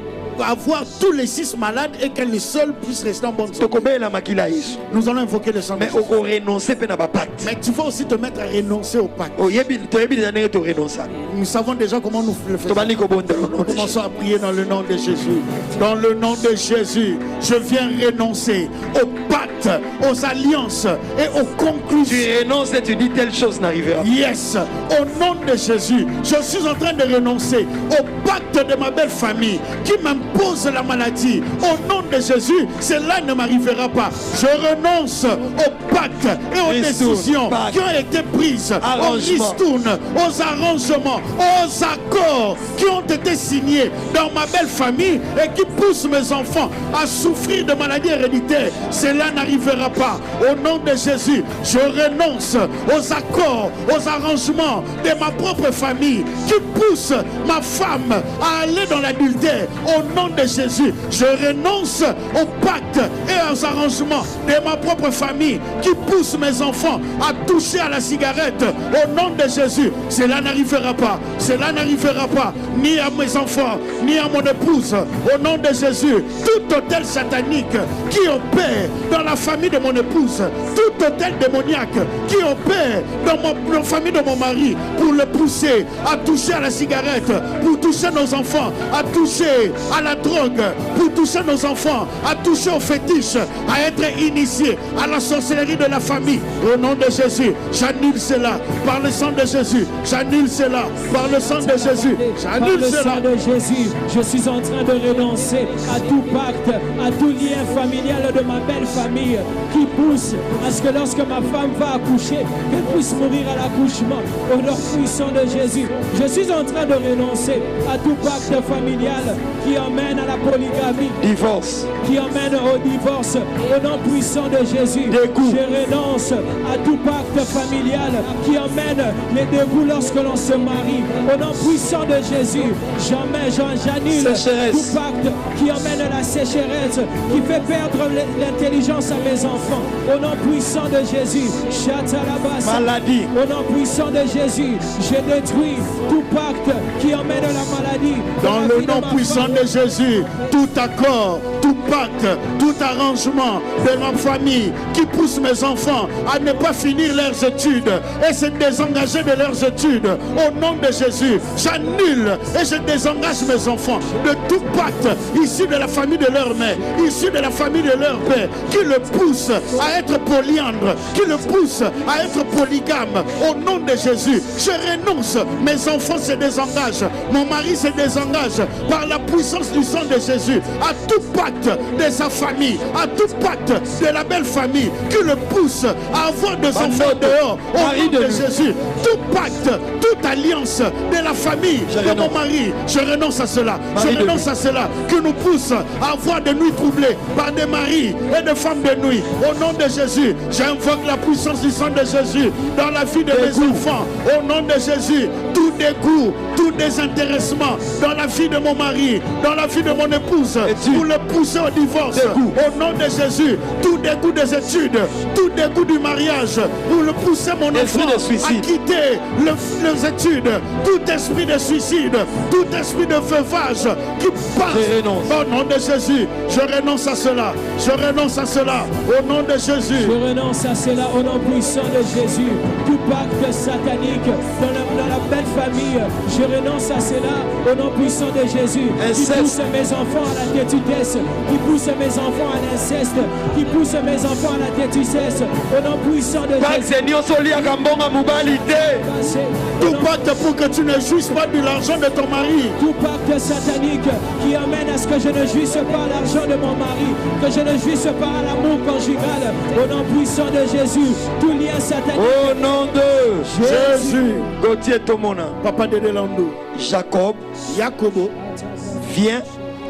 avoir tous les 6 malades et que les seuls puissent rester en bonne santé. Nous allons invoquer le sang. Mais mais tu vas aussi te mettre à renoncer au pacte. Nous savons déjà comment nous le faisons. Nous commençons à prier dans le nom de Jésus. Dans le nom de Jésus, je viens renoncer au pacte pactes, aux alliances et aux conclusions. Tu renonces et tu dis telle chose n'arrivera pas. Yes, au nom de Jésus, je suis en train de renoncer au pacte de ma belle famille qui m'impose la maladie. Au nom de Jésus, cela ne m'arrivera pas. Je renonce au pacte et aux décisions qui ont été prises, aux ristournes, aux arrangements, aux accords qui ont été signés dans ma belle famille et qui poussent mes enfants à souffrir de maladies héréditaires. Cela n'arrivera pas. Au nom de Jésus, je renonce aux accords, aux arrangements de ma propre famille qui poussent ma femme à aller dans l'adultère. Au nom de Jésus, je renonce aux pactes et aux arrangements de ma propre famille qui poussent mes enfants à toucher à la cigarette. Au nom de Jésus, cela n'arrivera pas. Cela n'arrivera pas ni à mes enfants, ni à mon épouse. Au nom de Jésus, tout hôtel satanique qui opère dans la famille de mon épouse, tout hôtel démoniaque qui opère dans la famille de mon mari pour le pousser à toucher à la cigarette, pour toucher nos enfants, à toucher à la drogue, pour toucher nos enfants, à toucher aux fétiches, à être initiés à la sorcellerie de la famille. Au nom de Jésus, j'annule cela par le sang de Jésus. J'annule cela par le sang de Jésus. J'annule cela. Par le sang de Jésus, je suis en train de renoncer à tout pacte, à tout lien familial de ma belle famille qui pousse à ce que lorsque ma femme va accoucher, qu'elle puisse mourir à l'accouchement. Au nom puissant de Jésus, je suis en train de renoncer à tout pacte familial qui emmène à la polygamie, divorce, qui emmène au divorce. Au nom puissant de Jésus, je renonce à tout pacte familial qui emmène les dégoûts lorsque l'on se marie. Au nom puissant de Jésus, j'annule tout pacte qui emmène la sécheresse, qui fait perdre l'intelligence à mes enfants. Au nom puissant de Jésus, maladie. Au nom puissant de Jésus, je détruis tout pacte qui emmène la maladie. Dans le nom puissant de Jésus, tout accord, tout pacte, tout arrangement de ma famille qui pousse mes enfants à ne pas finir leurs études et se désengager de leurs études. Au nom de Jésus, j'annule et je désengage mes enfants de tout pacte issu de la famille de leur mère, issu de la famille de leur père, qui le pousse à être polyandre, qui le pousse à être polygame. Au nom de Jésus, je renonce. Mes enfants se désengagent, mon mari se désengage par la puissance du sang de Jésus à tout pacte de sa famille, à tout pacte de la belle famille qui le pousse à avoir des enfants dehors. Au nom de Jésus, tout pacte, toute alliance de la famille de mon mari, je renonce à cela. Je renonce à cela qui nous pousse à avoir des nuits troublées par des maris et des femmes de nuit. Au nom de Jésus, j'invoque la puissance du sang de Jésus dans la vie de mes enfants. Au nom de Jésus, tout dégoût, tout désintéressement dans la vie de mon mari, dans la vie de mon épouse, pour le pousser au divorce. Au nom de Jésus, tout dégoût des études, tout dégoût du mariage, pour le pousser mon enfant à quitter les études, tout esprit de suicide, tout esprit de veuvage qui passe. Au nom de Jésus, je renonce à cela. Je renonce à cela. Au nom de Jésus. Je renonce à cela au nom puissant de Jésus. Tout pacte satanique dans la belle famille, je renonce à cela au nom puissant de Jésus. Qui pousse mes enfants à la tétudesse, qui pousse mes enfants à l'inceste, qui pousse mes enfants à la tétudesse, au nom puissant de Jésus. Tout pacte pour que tu ne jouisses pas de l'argent de ton mari. Tout pacte satanique qui amène à ce que je ne jouisse pas à l'argent de mon mari, que je ne jouisse pas à l'amour conjugal, au nom puissant de Jésus. Tout lien satanique. Au nom de Jésus. Gauthier Tomona. Papa de Delando. Jacobo vient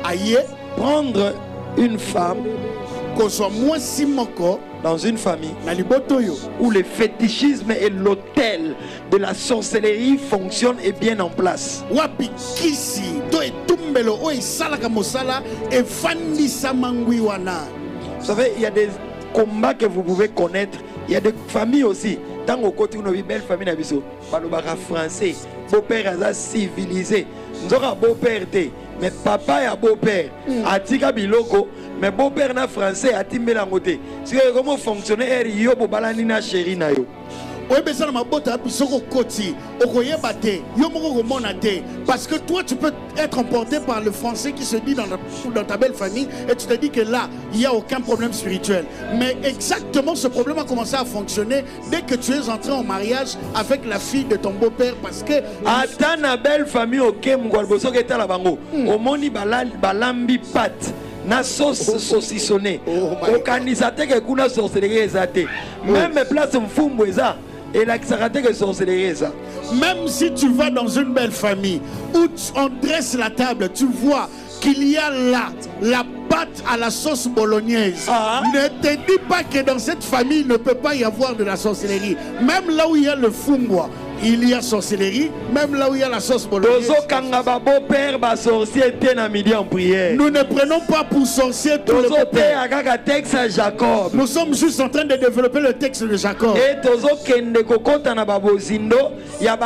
aïe prendre une femme dans une famille où le fétichisme et l'autel de la sorcellerie fonctionnent et bien en place. Vous savez, il y a des combats que vous pouvez connaître. Il y a des familles aussi. Dans au côté où une belle famille n'abisso, balobara français, beau-père a civilisé. Nous avons beau-père mais papa et beau-père a tika biloko, mais beau-père na français a timé la moté. C'est comment fonctionner yo bo balani na chéri na yo. Parce que toi, tu peux être emporté par le français qui se dit dans ta belle famille et tu te dis que là, il n'y a aucun problème spirituel. Mais exactement ce problème a commencé à fonctionner dès que tu es entré en mariage avec la fille de ton beau-père. Parce que ata na belle famille ok mungwalboso keta la bango omoni balambi pat na sauce saucissonnée okanisa te ke kuna sorcellerie ezate même place mfumbu eza elakisaka te ke sorcellerie eza. Même si tu vas dans une belle famille où on dresse la table, tu vois qu'il y a là la pâte à la sauce bolognaise. Ne te dis pas que dans cette famille il ne peut pas y avoir de la sorcellerie. Même là où il y a le fumbois, il y a sorcellerie. Même là où il y a la sauce bolognaise. Nous ne prenons pas pour sorcier tout le beau-père. Nous sommes juste en train de développer le texte de Jacob. Et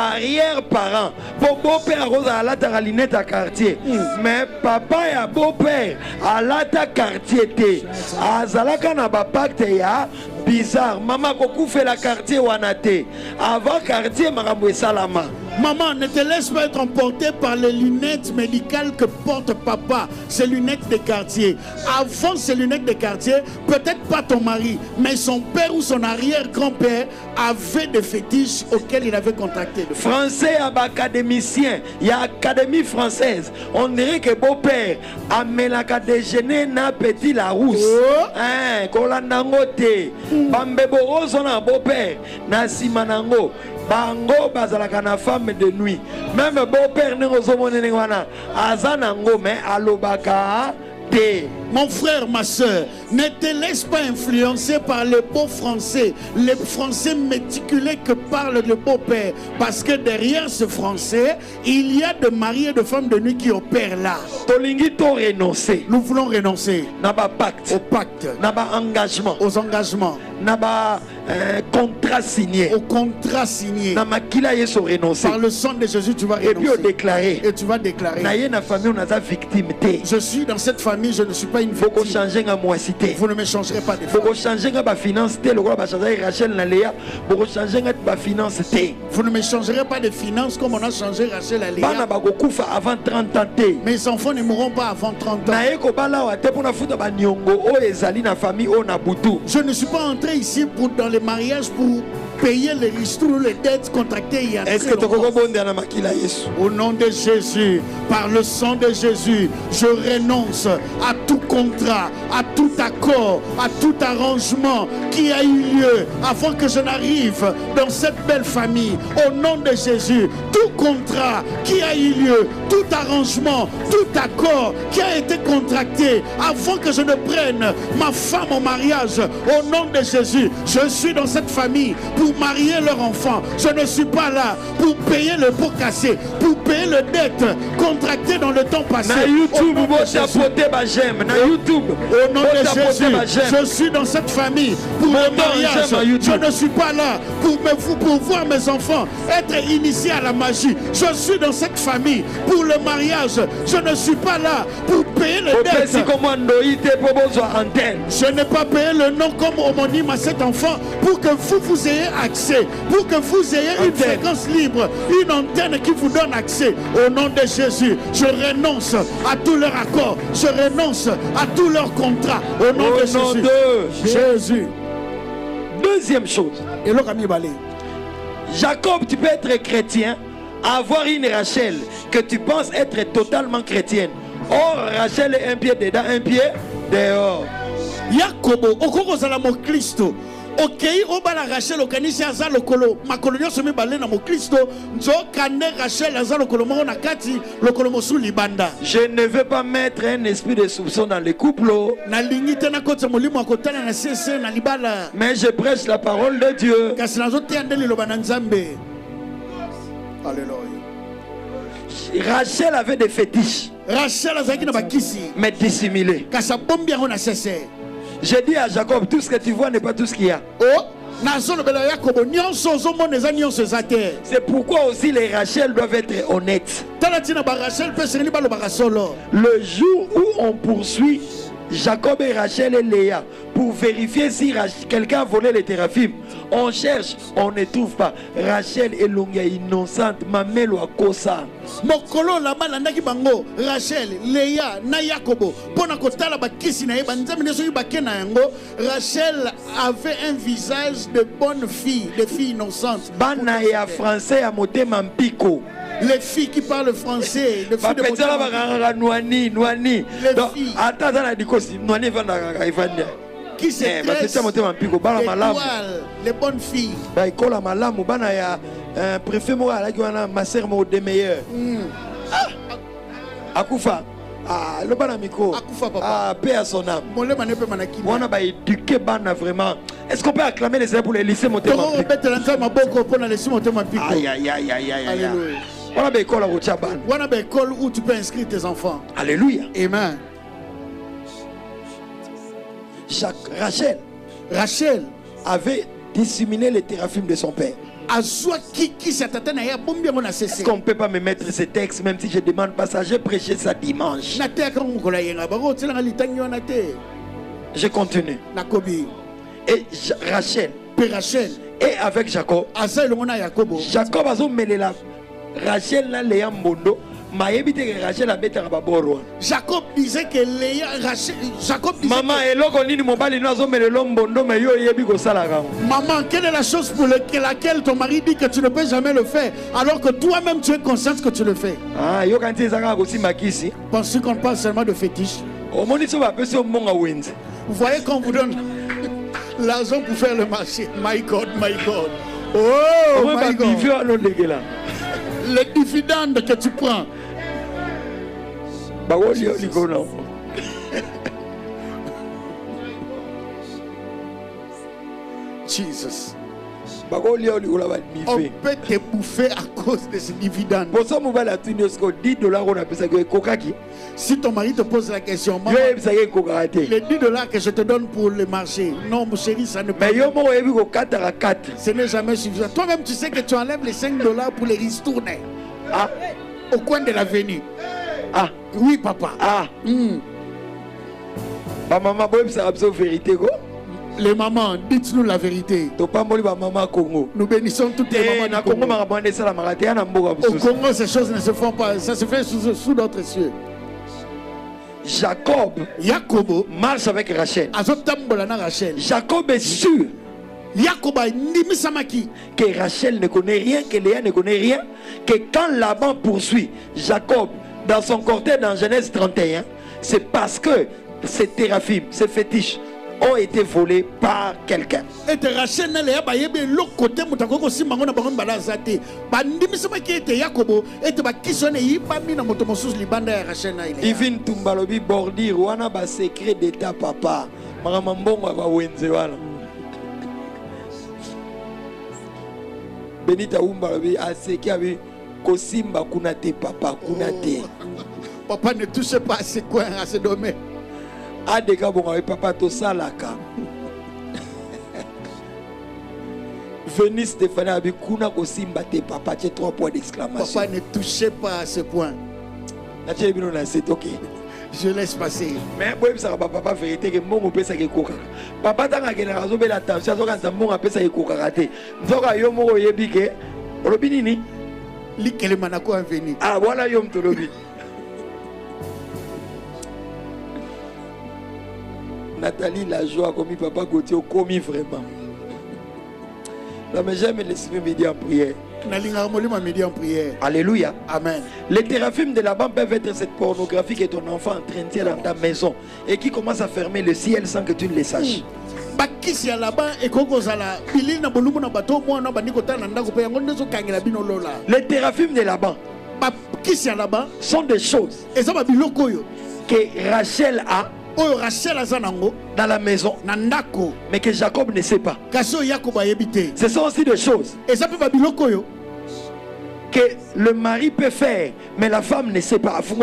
arrière-parents pour beau-père à la talinette à quartier. Mais papa et beau-père à la quartier te azalaka na ba pacte ya bizarre. Maman koku fait la quartier wanate avant quartier makambo salama. Maman, ne te laisse pas être emporté par les lunettes médicales que porte papa, ces lunettes de quartier. Avant ces lunettes de quartier, peut-être pas ton mari, mais son père ou son arrière-grand-père avait des fétiches auxquels il avait contracté. Français académicien, il y a académie française. On dirait que beau-père a melaka déjeuner na petit la rousse. Hein, kolandangote. Bambebo ozona beau-père na simanango. Bango bazalaka na femme de nuit. Même beau-père n'ozomone wana azanango mais alobaka te. Mon frère, ma soeur, ne te laisse pas influencer par les beaux français, les français méticulés que parle le beau-père. Parce que derrière ce français, il y a de maris et de femmes de nuit qui opèrent là. Nous voulons renoncer au pacte, engagement, aux engagements, contrat signé. Au contrat signé. Par le sang de Jésus, tu vas renoncer. Et tu vas déclarer. Je suis dans cette famille, je ne suis pas une victime. Vous ne me changerez pas de femme. Vous ne me changerez pas de finances comme on a changé Rachel et Léa. Mes enfants ne mourront pas avant 30 ans. Je ne suis pas entré ici dans les mariages pour payer les ristournes, les dettes contractées il y a très longtemps. Au nom de Jésus, par le sang de Jésus, je renonce à tout contrat, à tout accord, à tout arrangement qui a eu lieu avant que je n'arrive dans cette belle famille. Au nom de Jésus, tout contrat qui a eu lieu, tout arrangement, tout accord qui a été contracté avant que je ne prenne ma femme en mariage, au nom de Jésus, je suis dans cette famille pour marier leur enfant. Je ne suis pas là pour payer le pot cassé, pour payer les dettes contractées dans le temps passé. Au nom de Jésus, je suis dans cette famille pour le mariage. Je ne suis pas là pour voir mes enfants être initiés à la magie. Je suis dans cette famille pour le mariage. Je ne suis pas là pour payer les dettes. Je n'ai pas payé le nom comme homonyme à cet enfant pour que vous ayez accès, pour que vous ayez une fréquence libre, une antenne qui vous donne accès. Au nom de Jésus, je renonce à tous leurs accords, je renonce à tous leurs contrats. Au nom de Jésus. Deuxième chose, Jacob, tu peux être chrétien, avoir une Rachel que tu penses être totalement chrétienne. Or, Rachel est un pied dedans, un pied dehors. Jacob, au Christo. Ok, obala Rachel okanisi azalo kolo makolonyo somi balé na mo Christo nzo kane Rachel azalo kolo mo na kati lokolo mosu libanda. Je ne veux pas mettre un esprit de soupçon dans les couples. Na lingi tena kotsa molimo akotana na sese na libala. Mais je prêche la parole de Dieu. Kasi nazo tiandeli lobana nzambe. Alléluia. Rachel avait des fétiches. Rachel azaki na bakisi. Mais dissimulés. Kasa bombi na sese. J'ai dit à Jacob, tout ce que tu vois n'est pas tout ce qu'il y a. C'est pourquoi aussi les Rachel doivent être honnêtes. Le jour où on poursuit Jacob et Rachel et Léa pour vérifier si quelqu'un a volé les téraphimes. On cherche, on ne trouve pas. Rachel est longue innocente, mamelo a kosa. Mokolo la balanda ki bango Rachel, Léa, na Yakobo. Pona kotala ba kisi na yeba nzambe neso yi bakena yango. Rachel avait un visage de bonne fille, de fille innocente. Bana ya français a moté mampiko. Les filles qui parlent français, les filles de qui se tressent, les bonnes filles. Akufa. Ah, le banamiko. Ah, paix à son âme. On a éduqué Bana vraiment. Est-ce qu'on peut acclamer les élèves pour les lycées monter ma aïe, aïe, aïe, aïe, aïe. Alléluia. On a une école où tu peux inscrire tes enfants. Alléluia. Amen. Rachel avait disséminé les téraphimes de son père. Est-ce qu'on ne peut pas me mettre ces textes même si je demande pas ça? J'ai prêché ça dimanche. Je continue. Et Rachel est avec Jacob. Jacob a mêlé la Rachel na Léa Mbondo. Jacob disait que Léa, Jacob disait maman, maman, quelle est la chose pour laquelle ton mari dit que tu ne peux jamais le faire alors que toi-même tu es consciente que tu le fais? Pensez qu'on parle seulement de fétiche? Vous voyez qu'on vous donne l'argent pour faire le marché. My God, my God. Oh my God. Les dividendes que tu prends. Jesus. On peut te bouffer à cause de ces dividendes. Si ton mari te pose la question, maman, les 10 $ que je te donne pour le marché, non mon chéri, ça ne peut pas. Ce n'est jamais suffisant. Toi-même tu sais que tu enlèves les 5 $ pour les ristourner au coin de l'avenue. Ah oui papa. Ah maman, vérité go. Les mamans, dites-nous la vérité. Nous bénissons toutes les mamans du Congo. Au Congo, ces choses ne se font pas. Ça se fait sous d'autres cieux. Jacob marche avec Rachel. Jacob est sûr que Rachel ne connaît rien, que Léa ne connaît rien, que quand Laban poursuit Jacob dans son cortège dans Genèse 31, c'est parce que ces téraphimes, ces fétiches ont été volés par quelqu'un. Et Rachel Divine Tumbalobi bordir wana ba secret d'état papa. Maramambongo ba wenze wana. Benita Umbalobi aseki abi kosimba kunate papa kunate. Papa ne touche pas à ces coins, à ces domaines. Adeka bonga papa to salaka. Venez Stéphanie avec kuna kosimba te papa, tu 3 points d'exclamation. Papa ne touchez pas à ce point. C'est ok. Je laisse passer. Mais ça va papa vérité que mon pesa ke koka. Papa tanga ke na razo bela attention so quand mon pesa ke koka raté. Nzoka yo mo yebi ke olobini ni likele manako en venir. Ah voilà yo mtolobi. Nathalie la joie comme papa Gauthier commis vraiment. Non mais j'aime les midi en prière. Alléluia. Amen. Les téraphimes de Laban peuvent être cette pornographie que ton enfant entretient dans ta maison et qui commence à fermer le ciel sans que tu ne le saches. Les téraphimes de Laban sont des choses que Rachel a dans la maison, mais que Jacob ne sait pas. Ce sont aussi des choses que le mari peut faire, mais la femme ne sait pas. C'est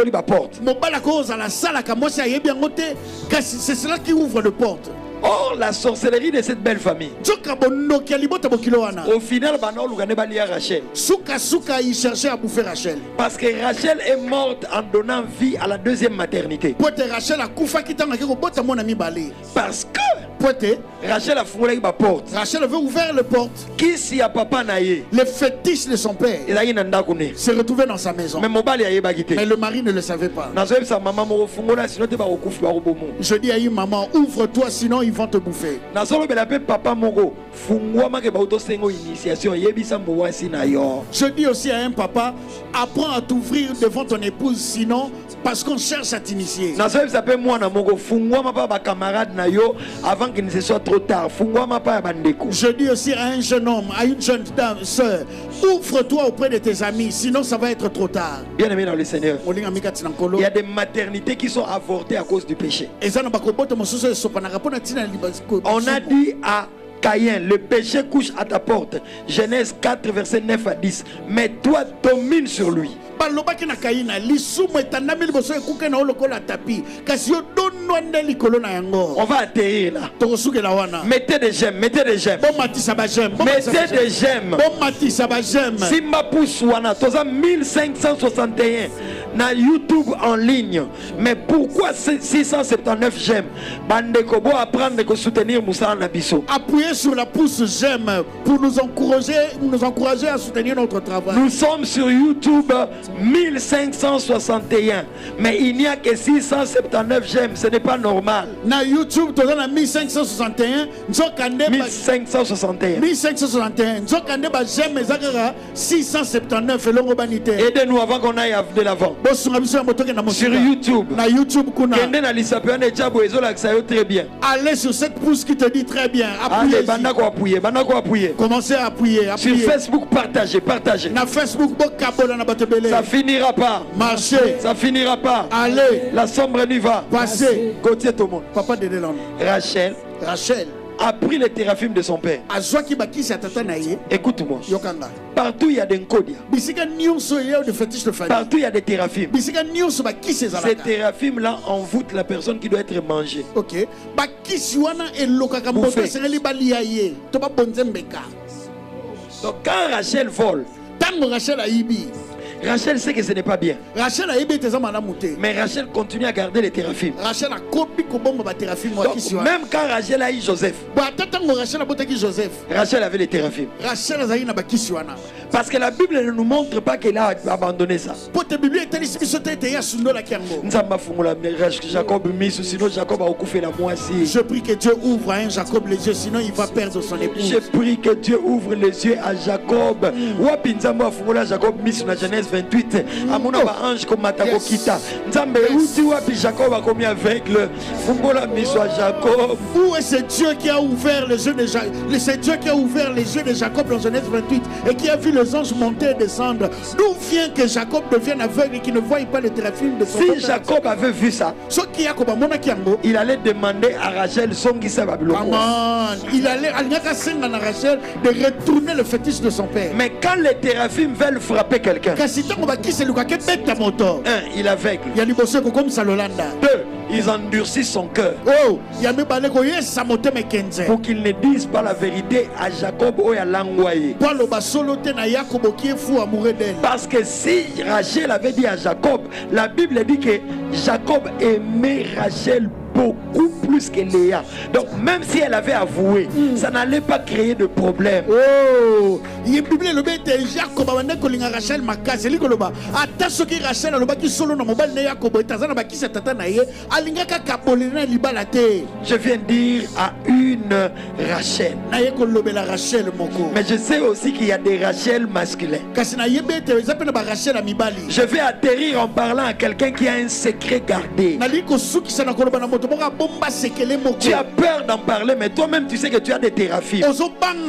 cela qui ouvre les portes. Or, la sorcellerie de cette belle famille, Nzoka bondoki ya libota bokilo wana. au final, bana olugane balia Rachel. Suka il cherchait à bouffer Rachel. Parce que Rachel est morte en donnant vie à la deuxième maternité. Pote Rachel a kufa kitanga kiko bota mona mibale. Parce que Pote Rachel a foulé ma porte. Rachel avait ouvert les portes. Qui si a papa naïe? Le fétiche de son père Il a eu un ndakune. se retrouvait dans sa maison. Mais mon bal y a bagité. Mais le mari ne le savait pas. Nazoeb sa maman mo fungola sinon te ba okufu ba robomo. Je dis à une maman, ouvre-toi sinon ils vont te bouffer. Nazolo bela pe papa moko fungwa make ba auto sengo initiation yebisa mwasi na yo. Je dis aussi à un papa, apprends à t'ouvrir devant ton épouse sinon parce qu'on cherche à t'initier. Nazoeb sa pe mwana moko fungwa ma pa ba camarade na yo avant qu'il ne se soit trop tard. Fungwa ma pa ba ndeko. Je dis aussi à un jeune homme, à une jeune dame, sœur, ouvre-toi auprès de tes amis, sinon ça va être trop tard. Bien aimé dans le Seigneur. Olinga mika tinankolo. Il y a des maternités qui sont avortées à cause du péché. Ezana bakoboto mosusu esopana kapona tina libasiko. On a dit à Caïn, le péché couche à ta porte. Genèse 4, versets 9 à 10. Mais toi, domine sur lui. balobaki na Kaina lisumu etandami liboso ekuke na olokola tapi kasi yo donwa nde likolo na yango. On va atterrir là. Tokosukela wana. Mettez des j'aime, mettez des j'aime. Bomatisa ba j'aime. Mettez des j'aime. Bomatisa ba j'aime. Simba Pouswana, toza 1561 na YouTube en ligne. Mais pourquoi 679 j'aime? Bandeko bo apprendre de soutenir Moussa Nabiso. Appuyez sur la pouce j'aime pour nous encourager à soutenir notre travail. Nous sommes sur YouTube 1561, mais il n'y a que 679 j'aime, ce n'est pas normal. Na YouTube toza na 1561 nzokande 1561. 1561 nzokande ba j'aime ezakara 679 elongo banité. Aidez-nous avant qu'on aille de l'avant. Bosunga biso motoke na Sur YouTube. Na YouTube kuna. Kende na lisapiane chabo ezola ksayo très bien. Allez sur cette pouce qui te dit très bien. Allez, bandako appuyer, bandako appuyer. Commencez à appuyer. Sur Facebook, partagez, partagez. Na Facebook bokabola na batebele. Ça finira pas. Marchez. Ça finira pas. Allez. La sombre nuit va. Passez. Gauthier tout le monde. Papa de Delon. Rachel a pris les téraphimes de son père. Azwaki bakisi atata na ye. Écoute-moi. Yokanga. Partout il y a des nkodia. Bisika nyonso ye de fétiche de famille. Partout il y a des téraphimes. Bisika nyonso bakisi ezalaka. Ces téraphimes là envoûtent la personne qui doit être mangée. OK. Bakisi wana elokaka mboto sengeli balia ye. To ba bonze mbeka. Donc quand Rachel vole, tango Rachel aibi. Rachel sait que ce n'est pas bien. Rachel a aimé tes amants mouté. Mais Rachel continue à garder les téraphimes. Rachel a copié comme ma téraphime. Même quand Rachel a eu Joseph. Rachel avait les téraphimes. Rachel a eu na bakisiwana. Parce que la Bible ne nous montre pas qu'elle a abandonné ça. Jacob sinon Jacob a recouvert la moitié. Je prie que Dieu ouvre à un Jacob les yeux, sinon il va perdre son épouse. Je prie que Dieu ouvre les yeux à Jacob. Wapinzamba fungola Jacob mis na Genèse 28. Amona ba ange comme Matako kita. Nzambe uti wapi Jacob a commis aveugle. Fungola mis à Jacob. Où est ce Dieu qui a ouvert les yeux de Jacob? C'est Dieu qui a ouvert les yeux de Jacob dans Genèse 28 et qui a vu les anges monter et descendre. D'où vient que Jacob devienne aveugle et qu'il ne voit pas les téraphines de son Si Jacob avait vu ça, il allait demander à Rachel son qui il allait à Rachel de retourner le fétiche de son père. Mais quand les téraphimes veulent frapper quelqu'un, un, il est aveugle. 2, ils endurcissent son cœur pour qu'il ne dise pas la vérité à Jacob ou à l'envoyé. Parce que si Rachel avait dit à Jacob, la Bible dit que Jacob aimait Rachel beaucoup plus que Léa. Donc même si elle avait avoué, ça n'allait pas créer de problème. Oh, il est Bible le bête Jacob a kolinga Rachel makasi likoloba. Ata soki Rachel alobaki solo na mobile na Jacob etazana bakisa tata na ye alingaka kabolena libala te. Je viens dire à une Rachel. Na ye kolobela Rachel moko. Mais je sais aussi qu'il y a des Rachel masculins. Kasi na ye bête ezapena ba Rachel a mibali. Je vais atterrir en parlant à quelqu'un qui a un secret gardé. Na liko suki sana koloba na moto. Tu as peur d'en parler, mais toi-même tu sais que tu as des téraphies. Toi-même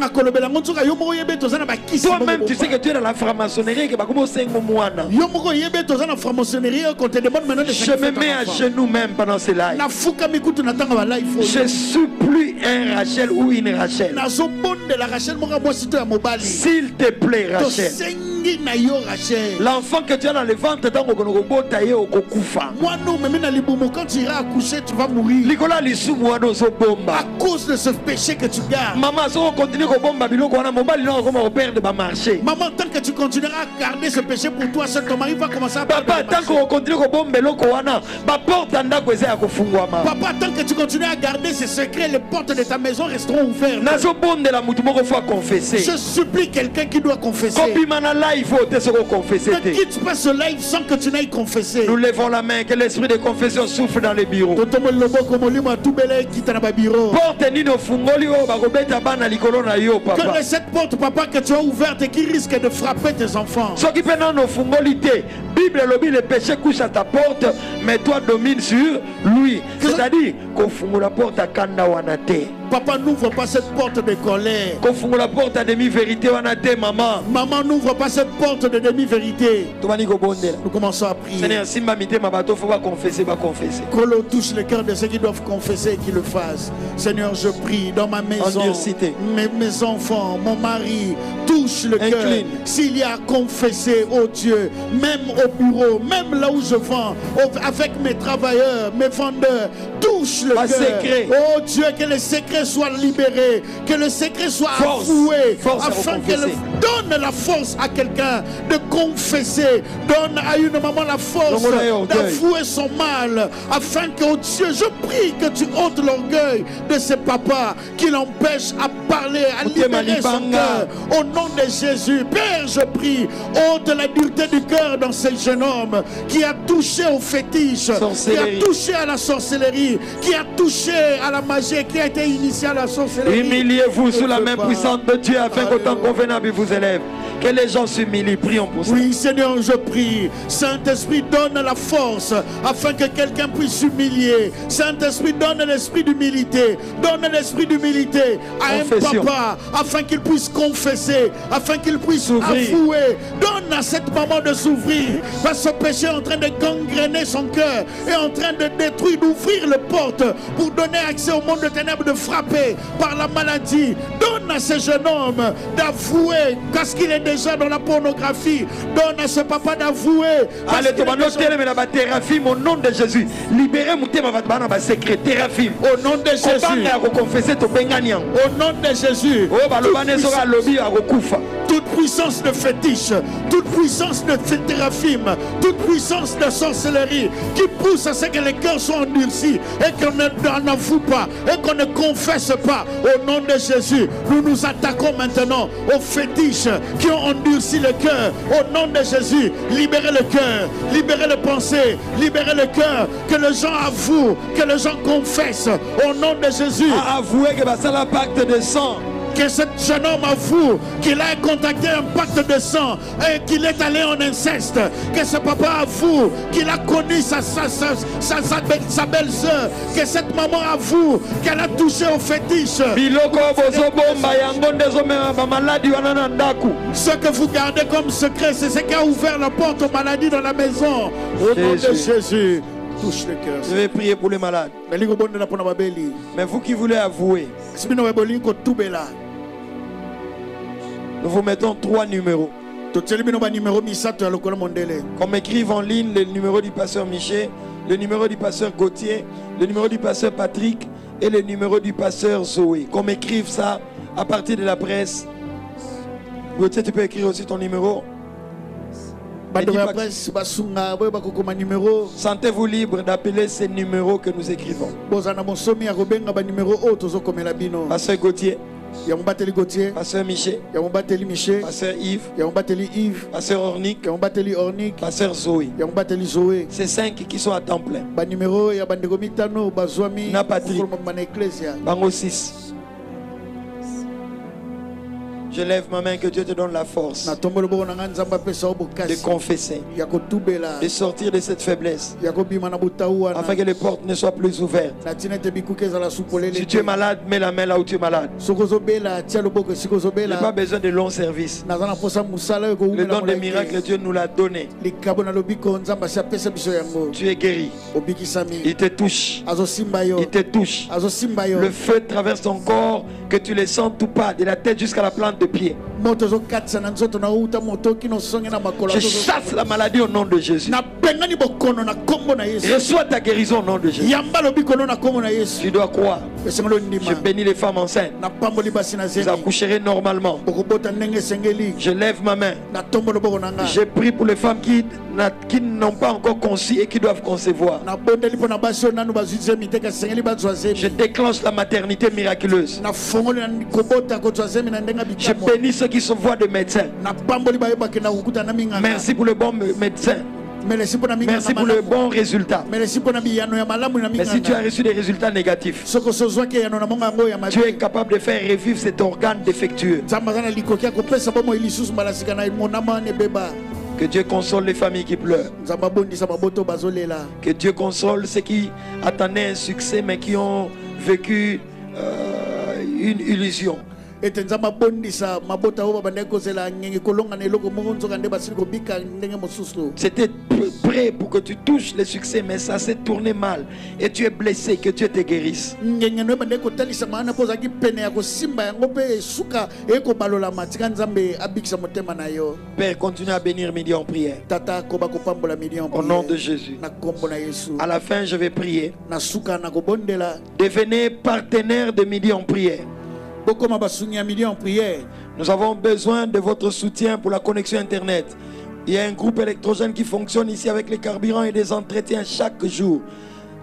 tu sais que tu es dans la franc-maçonnerie. Je me mets à genoux même pendant ce live. Je supplie un Rachel ou une Rachel. S'il te plaît, Rachel. Nalingi na yo Rachel. L'enfant que tu as dans le ventre, tant qu'on a au kokufa. Moi non, mais maintenant quand tu iras accoucher, tu vas mourir. Nicolas À cause de ce péché que tu gardes. Maman, si on continue à bomba biloko, on a mon bal, on perd de marché. Maman, tant que tu continueras à garder ce péché pour toi, seul ton mari va commencer à perdre. Papa, tant qu'on continue à bomba biloko, on a ma porte en dakweze à kofungwama. Papa, tant que tu continues à garder ces secrets, les portes de ta maison resteront ouvertes. Nazo bonde la mutumoko fois confesser. Je supplie quelqu'un qui doit confesser. Copie mana live, te sera confesser. Ne quitte pas ce live sans que tu n'ailles confesser. Nous levons la main, que l'esprit de confession souffle dans les bureaux. Porte nino fungoli o bakobeta bana likolo na yo papa. Que cette porte papa que tu as ouverte et qui risque de frapper tes enfants. Ce qui peut non fungoli te. Bible lobi le péché couche à ta porte, mais toi domine sur lui. C'est-à-dire qu'on fungola la porte à kanda wanate. Papa, n'ouvre pas cette porte de colère. Qu'on fungola la porte à demi-vérité wanate maman. Maman, n'ouvre pas cette porte de demi-vérité. Nous commençons à prier. Seigneur, si ma mité ma bateau, faut pas confesser, pas confesser. Que l'on touche le cœur de ceux qui doivent confesser et qui le fassent. Seigneur, je prie dans ma maison, mes enfants, mon mari, touche le cœur. S'il y a à confesser, oh Dieu, même au bureau, même là où je vends, avec mes travailleurs, mes vendeurs, touche le cœur. Oh Dieu, que le secret soit libéré, que le secret soit avoué, afin qu'elle donne la force à quelqu'un de confesser, donne à une maman la force d'avouer son mal, afin que, oh Dieu, je prie que tu ôtes l'orgueil de ce papa qui l'empêche à parler, à libérer son cœur. Au nom de Jésus, Père, je prie, ôte la dureté du cœur dans ce jeune homme qui a touché au fétiche, qui a touché à la sorcellerie, qui a touché à la magie, qui a été initié à la sorcellerie. Humiliez-vous sous la main puissante de Dieu afin qu'au temps convenable vous élève. Que les gens s'humilient, prions pour ça. Oui, Seigneur, je prie. Saint-Esprit, donne la force afin que quelqu'un puisse s'humilier. Saint-Esprit, donne l'esprit d'humilité. Donne l'esprit d'humilité à un papa afin qu'il puisse confesser, afin qu'il puisse avouer. Donne à cette maman de s'ouvrir. Parce que ce péché est en train de gangréner son cœur, est en train de détruire, d'ouvrir les portes pour donner accès au monde de ténèbres, de frapper par la maladie. Donne à ce jeune homme d'avouer parce qu'il est déjà dans la pornographie. Donne à ce papa d'avouer. Allez, la thérapie, au nom de Jésus. Libérez mon secret, thérapie. Au nom de Jésus. Au nom de Jésus. Toute puissance de fétiche, toute puissance de thérapime, toute puissance de sorcellerie qui pousse à ce que les cœurs soient endurcis et qu'on n'en avoue pas et qu'on ne confesse pas. Au nom de Jésus, nous nous attaquons maintenant aux fétiches qui ont endurci le cœur. Au nom de Jésus, libérez le cœur, libérez les pensées, libérez le cœur, que les gens avouent, que les gens confessent. Au nom de Jésus. Avouez que c'est un pacte de sang. Que ce jeune homme avoue qu'il a contacté un pacte de sang et qu'il est allé en inceste. Que ce papa avoue qu'il a connu sa belle-sœur. Que cette maman avoue qu'elle a touché au fétiche. Ce que vous gardez comme secret, c'est ce qui a ouvert la porte aux maladies dans la maison. Au nom de Jésus. Touche le cœur. Je vais prier pour les malades. Mais vous qui voulez avouer, nous vous mettons 3 numéros. Qu'on m'écrive en ligne le numéro du pasteur Michel, le numéro du pasteur Gauthier, le numéro du pasteur Patrick et le numéro du pasteur Zoé. Qu'on m'écrive ça à partir de la presse. Gauthier, tu peux écrire aussi ton numéro. Sentez-vous libre d'appeler ces numéros que nous écrivons. Pasteur Gauthier, Pasteur Michel, Pasteur Yves, Pasteur Ornick, Pasteur Zoé. C'est 5 qui sont à temps plein. Na Patrick, Bango 6. Je lève ma main, que Dieu te donne la force de confesser, de sortir de cette faiblesse, afin que les portes ne soient plus ouvertes. Si tu es malade, mets la main là où tu es malade. Il n'y a pas besoin de long service. Le don des miracles, Dieu nous l'a donné. Tu es guéri. Il te touche. Il te touche. Le feu traverse ton corps, que tu ne le sentes ou pas, de la tête jusqu'à la plante de pied. Je chasse la maladie au nom de Jésus. Reçois ta guérison au nom de Jésus. Tu dois croire. Je bénis les femmes enceintes. Vous accoucherez normalement. Je lève ma main. Je prie pour les femmes qui n'ont pas encore conçu et qui doivent concevoir. Je déclenche la maternité miraculeuse. Je bénis ceux qui se voient de médecins. Merci pour le bon médecin. Merci pour le bon résultat. Mais si tu as reçu des résultats négatifs, tu es capable de faire revivre cet organe défectueux. Que Dieu console les familles qui pleurent. Que Dieu console ceux qui attendaient un succès mais qui ont vécu une illusion. C'était prêt pour que tu touches le succès, mais ça s'est tourné mal et tu es blessé. Que Dieu te guérisse. Père, continue à bénir Midi en prière. Au nom de Jésus. À la fin, je vais prier. Devenez partenaire de Midi en prière. Nous avons besoin de votre soutien pour la connexion Internet. Il y a un groupe électrogène qui fonctionne ici avec les carburants et des entretiens chaque jour.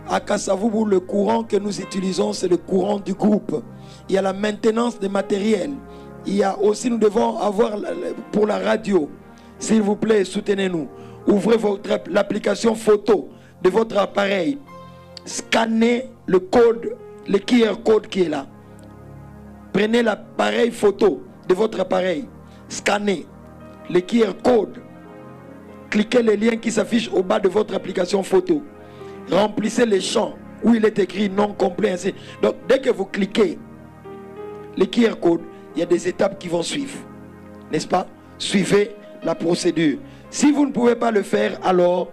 À Kasavubu, le courant que nous utilisons, c'est le courant du groupe. Il y a la maintenance des matériels. Il y a aussi, nous devons avoir pour la radio. S'il vous plaît, soutenez-nous. Ouvrez l'application photo de votre appareil. Scannez le code, le QR code qui est là. Prenez l'appareil photo de votre appareil, scannez le QR code, cliquez les liens qui s'affichent au bas de votre application photo, remplissez les champs où il est écrit non complet. Ainsi. Donc dès que vous cliquez le QR code, il y a des étapes qui vont suivre, n'est-ce pas? Suivez la procédure. Si vous ne pouvez pas le faire, alors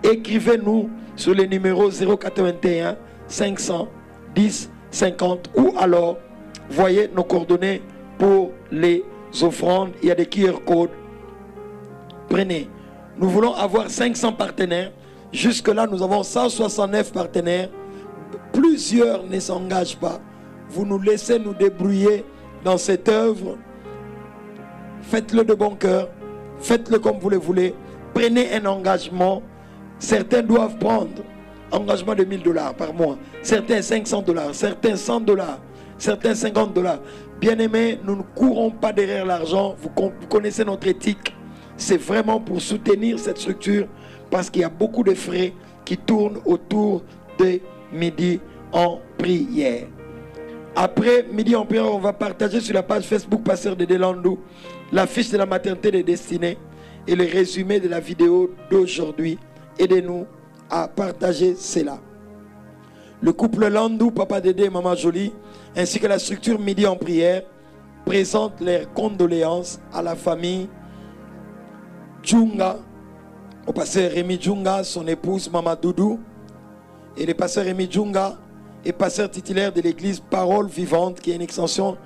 écrivez-nous sur le numéro 081 510 50 ou alors voyez nos coordonnées pour les offrandes. Il y a des QR codes. Prenez. Nous voulons avoir 500 partenaires. Jusque-là, nous avons 169 partenaires. Plusieurs ne s'engagent pas. Vous nous laissez nous débrouiller dans cette œuvre. Faites-le de bon cœur. Faites-le comme vous le voulez. Prenez un engagement. Certains doivent prendre un engagement de $1000 par mois. Certains $500. Certains $100. Certains $50. Bien-aimés, nous ne courons pas derrière l'argent. Vous connaissez notre éthique. C'est vraiment pour soutenir cette structure parce qu'il y a beaucoup de frais qui tournent autour de Midi en prière. Après Midi en prière, on va partager sur la page Facebook Pasteur Dédé Landou l'affiche de la maternité des destinées et le résumé de la vidéo d'aujourd'hui. Aidez-nous à partager cela. Le couple Landou, Papa Dédé et Maman Jolie, ainsi que la structure Midi en prière, présentent leurs condoléances à la famille Djunga, au pasteur Rémi Djunga, son épouse Mama Doudou, et le pasteur Rémi Djunga est pasteur titulaire de l'église Parole Vivante, qui est une extension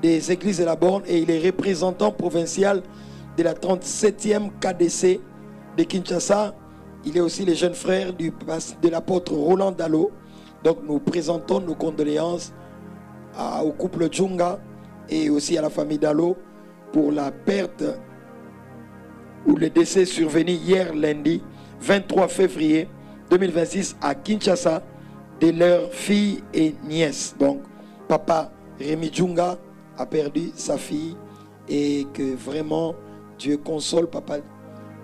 des églises de la Borne, et il est représentant provincial de la 37e KDC de Kinshasa. Il est aussi le jeune frère de l'apôtre Roland Dallot. Donc nous présentons nos condoléances au couple Djunga et aussi à la famille Dallot pour la perte ou le décès survenu hier lundi 23 février 2026 à Kinshasa de leur fille et nièce. Donc papa Rémi Djunga a perdu sa fille et que vraiment Dieu console papa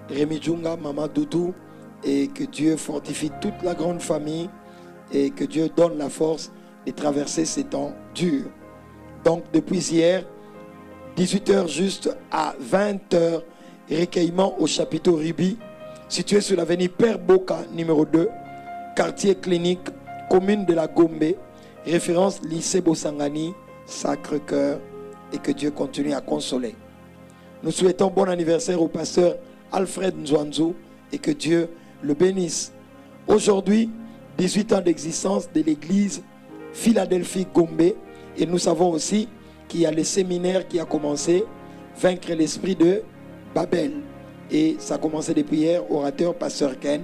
Rémi Djunga, maman Doudou, et que Dieu fortifie toute la grande famille et que Dieu donne la force de traverser ces temps durs. Donc depuis hier, 18h juste à 20h, recueillement au chapiteau Ribi, situé sur l'avenue Père Boka numéro 2, quartier clinique, commune de la Gombe, référence lycée Bosangani, Sacré-Cœur, et que Dieu continue à consoler. Nous souhaitons bon anniversaire au pasteur Alfred Nzwanzou et que Dieu le bénisse. Aujourd'hui, 18 ans d'existence de l'église Philadelphie Gombe, et nous savons aussi qu'il y a le séminaire qui a commencé vaincre l'esprit de Babel. Et ça a commencé depuis hier, orateur, pasteur Ken.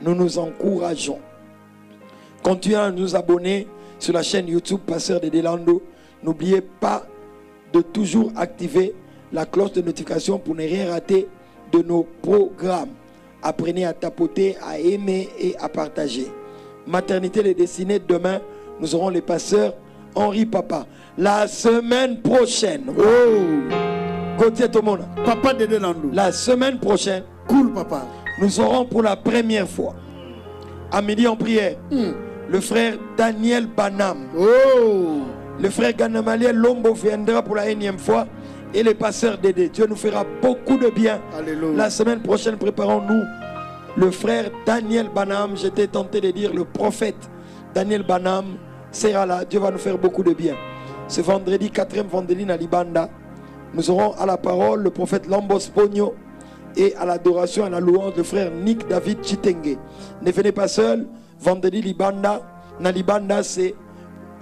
Nous nous encourageons. Continuez à nous abonner sur la chaîne YouTube Pasteur Dédé Lando. N'oubliez pas de toujours activer la cloche de notification pour ne rien rater de nos programmes. Apprenez à tapoter, à aimer et à partager. Maternité les destinées, demain, nous aurons les pasteurs Henri Papa. La semaine prochaine. Gauthier Tomona. Papa Dédé Lando. La semaine prochaine. Cool, papa. Nous aurons pour la première fois, à midi en prière, le frère Daniel Banam. Le frère Ganamaliel Lombo viendra pour la énième fois. Et les pasteurs Dédé. Dieu nous fera beaucoup de bien. Alléluia. La semaine prochaine, préparons-nous. Le frère Daniel Banam, j'étais tenté de dire le prophète Daniel Banam sera là. Dieu va nous faire beaucoup de bien. Ce vendredi, 4e vendredi, à Libanda, nous aurons à la parole le prophète Lambos Pogno et à l'adoration, à la louange, le frère Nick David Chitenge. Ne venez pas seul. Vendredi, Libanda. Na Libanda, c'est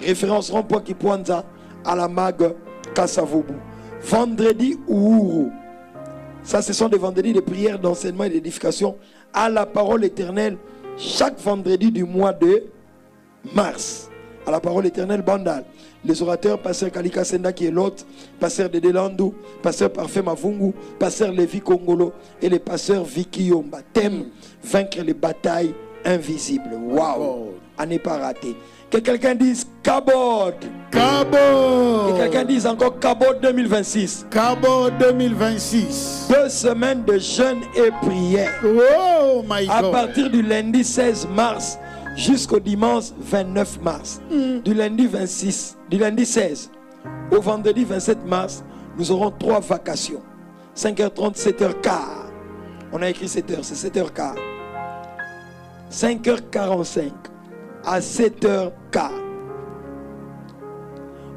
référence Rond-Point Kipuanza à la mag Kassavobu. Vendredi Uhuru. Ça, ce sont des vendredis de prière, d'enseignement et d'édification à la parole éternelle chaque vendredi du mois de mars. À la parole éternelle Bandal. Les orateurs, pasteur Kalika Senda qui est l'hôte, pasteur Dédé Landou, pasteur Parfait Mavungu, pasteur Lévi Kongolo et les pasteurs Vicky Yomba. Thème, vaincre les batailles invisibles. Waouh! À ne pas rater. Que quelqu'un dise Kabod. Kabod. Que quelqu'un dise encore Kabod 2026. Kabod 2026. 2 semaines de jeûne et prière. Oh my God. À partir du lundi 16 mars jusqu'au dimanche 29 mars. Du lundi 16 au vendredi 27 mars, nous aurons 3 vacations. 5h30, 7h15. On a écrit 7h, c'est 7h15. 5h45 à 7h15.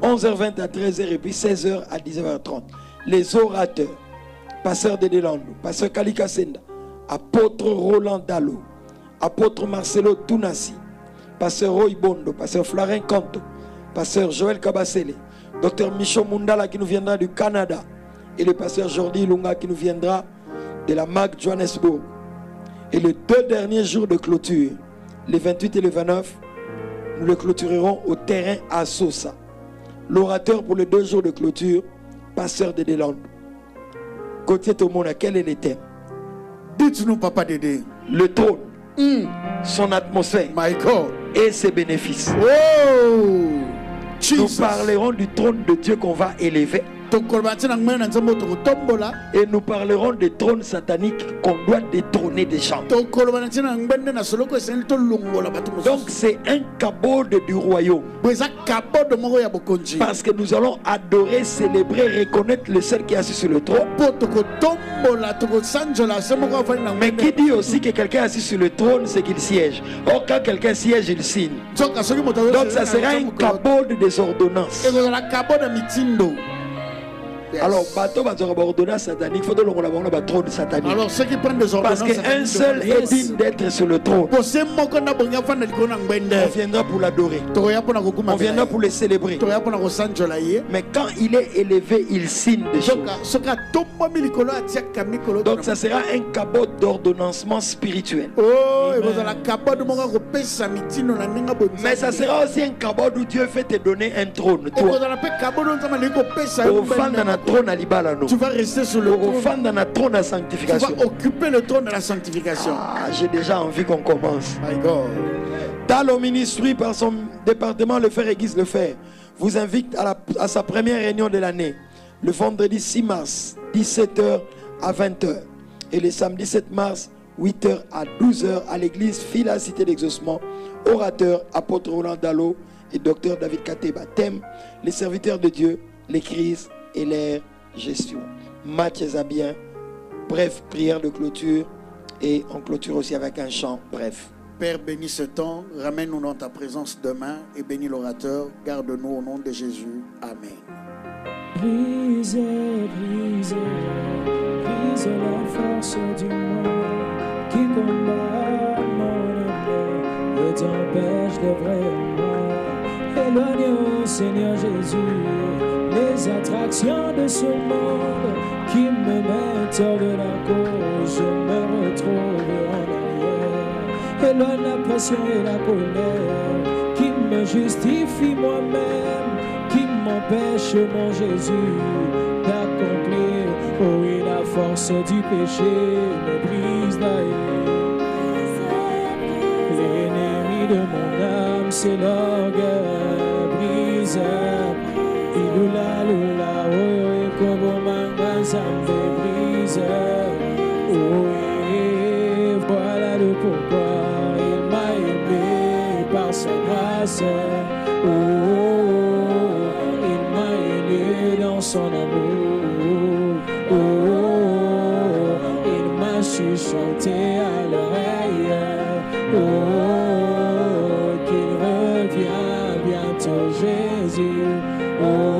11h20 à 13h et puis 16h à 19h30. Les orateurs, pasteur Dédé Lando, pasteur Kalika Senda, apôtre Roland Dalo, apôtre Marcelo Tunasi, pasteur Roy Bondo, pasteur Flarin Kanto, pasteur Joël Kabasele, docteur Micho Mundala qui nous viendra du Canada et le pasteur Jordi Lunga qui nous viendra de la MAC Johannesburg. Et les 2 derniers jours de clôture, les 28 et les 29, nous le clôturerons au terrain à Sosa. L'orateur pour les 2 jours de clôture, pasteur Dédé Lando. Gauthier Tomona, quel est le thème? Dites-nous, Papa Dédé. Le trône, son atmosphère My God. et ses bénéfices. Oh, Nous Jesus. parlerons du trône de Dieu qu'on va élever. Et nous parlerons des trônes sataniques qu'on doit détrôner des gens. Donc c'est un cabode du royaume. Parce que nous allons adorer, célébrer, reconnaître le seul qui est assis sur le trône. Mais qui dit aussi que quelqu'un est assis sur le trône, c'est qu'il siège. Or quand quelqu'un siège, il signe. Donc ça sera un cabode des ordonnances. Alors, ordonnance satanique, il faut que trône satanique. Alors, ceux qui prennent des ordonnances, parce qu'un seul est digne d'être sur le trône. On viendra pour l'adorer. On viendra pour le célébrer. Mais quand il est élevé, il signe des choses. Donc, ça sera un cabot d'ordonnancement spirituel. Mais ça sera aussi un cabot où Dieu fait te donner un trône. Tu vas rester sur le trône. Tu vas occuper le trône de la sanctification. Ah, j'ai déjà envie qu'on commence. My God. Dans le ministère, par son département, le frère Aiguise Lefer vous invite à sa première réunion de l'année, le vendredi 6 mars, 17h à 20h. Et le samedi 7 mars, 8h à 12h à l'église Fila Cité d'Exaucement. Orateur, apôtre Roland Dalo et docteur David Kateba. Thème, les serviteurs de Dieu, les crises et leur gestion. Match à bien. Bref, prière de clôture. Et on clôture aussi avec un chant. Bref. Père, bénis ce temps. Ramène-nous dans ta présence demain et bénis l'orateur. Garde-nous au nom de Jésus. Amen. Brise, brise, brise la force du mal qui combat mon âme et t'empêche de vrai moi. Éloigne, Seigneur Jésus, les les attractions de ce monde qui me mettent hors de la cause. Je me retrouve en arrière. Et la pression et la colère qui me justifie moi-même, qui m'empêche, mon Jésus, d'accomplir. Oh oui, la force du péché me brise d'ailleurs. L'ennemi de mon âme, c'est l'orgueil briseur. Ilula, lula, oh oui, comme manga, ça me brise. Oh oui, voilà le pourquoi il m'a aimé par sa grâce. Oh, il m'a élu dans son amour. Oh, il m'a chuchoté à l'oreille. Oh, qu'il revient bientôt Jésus. Oh,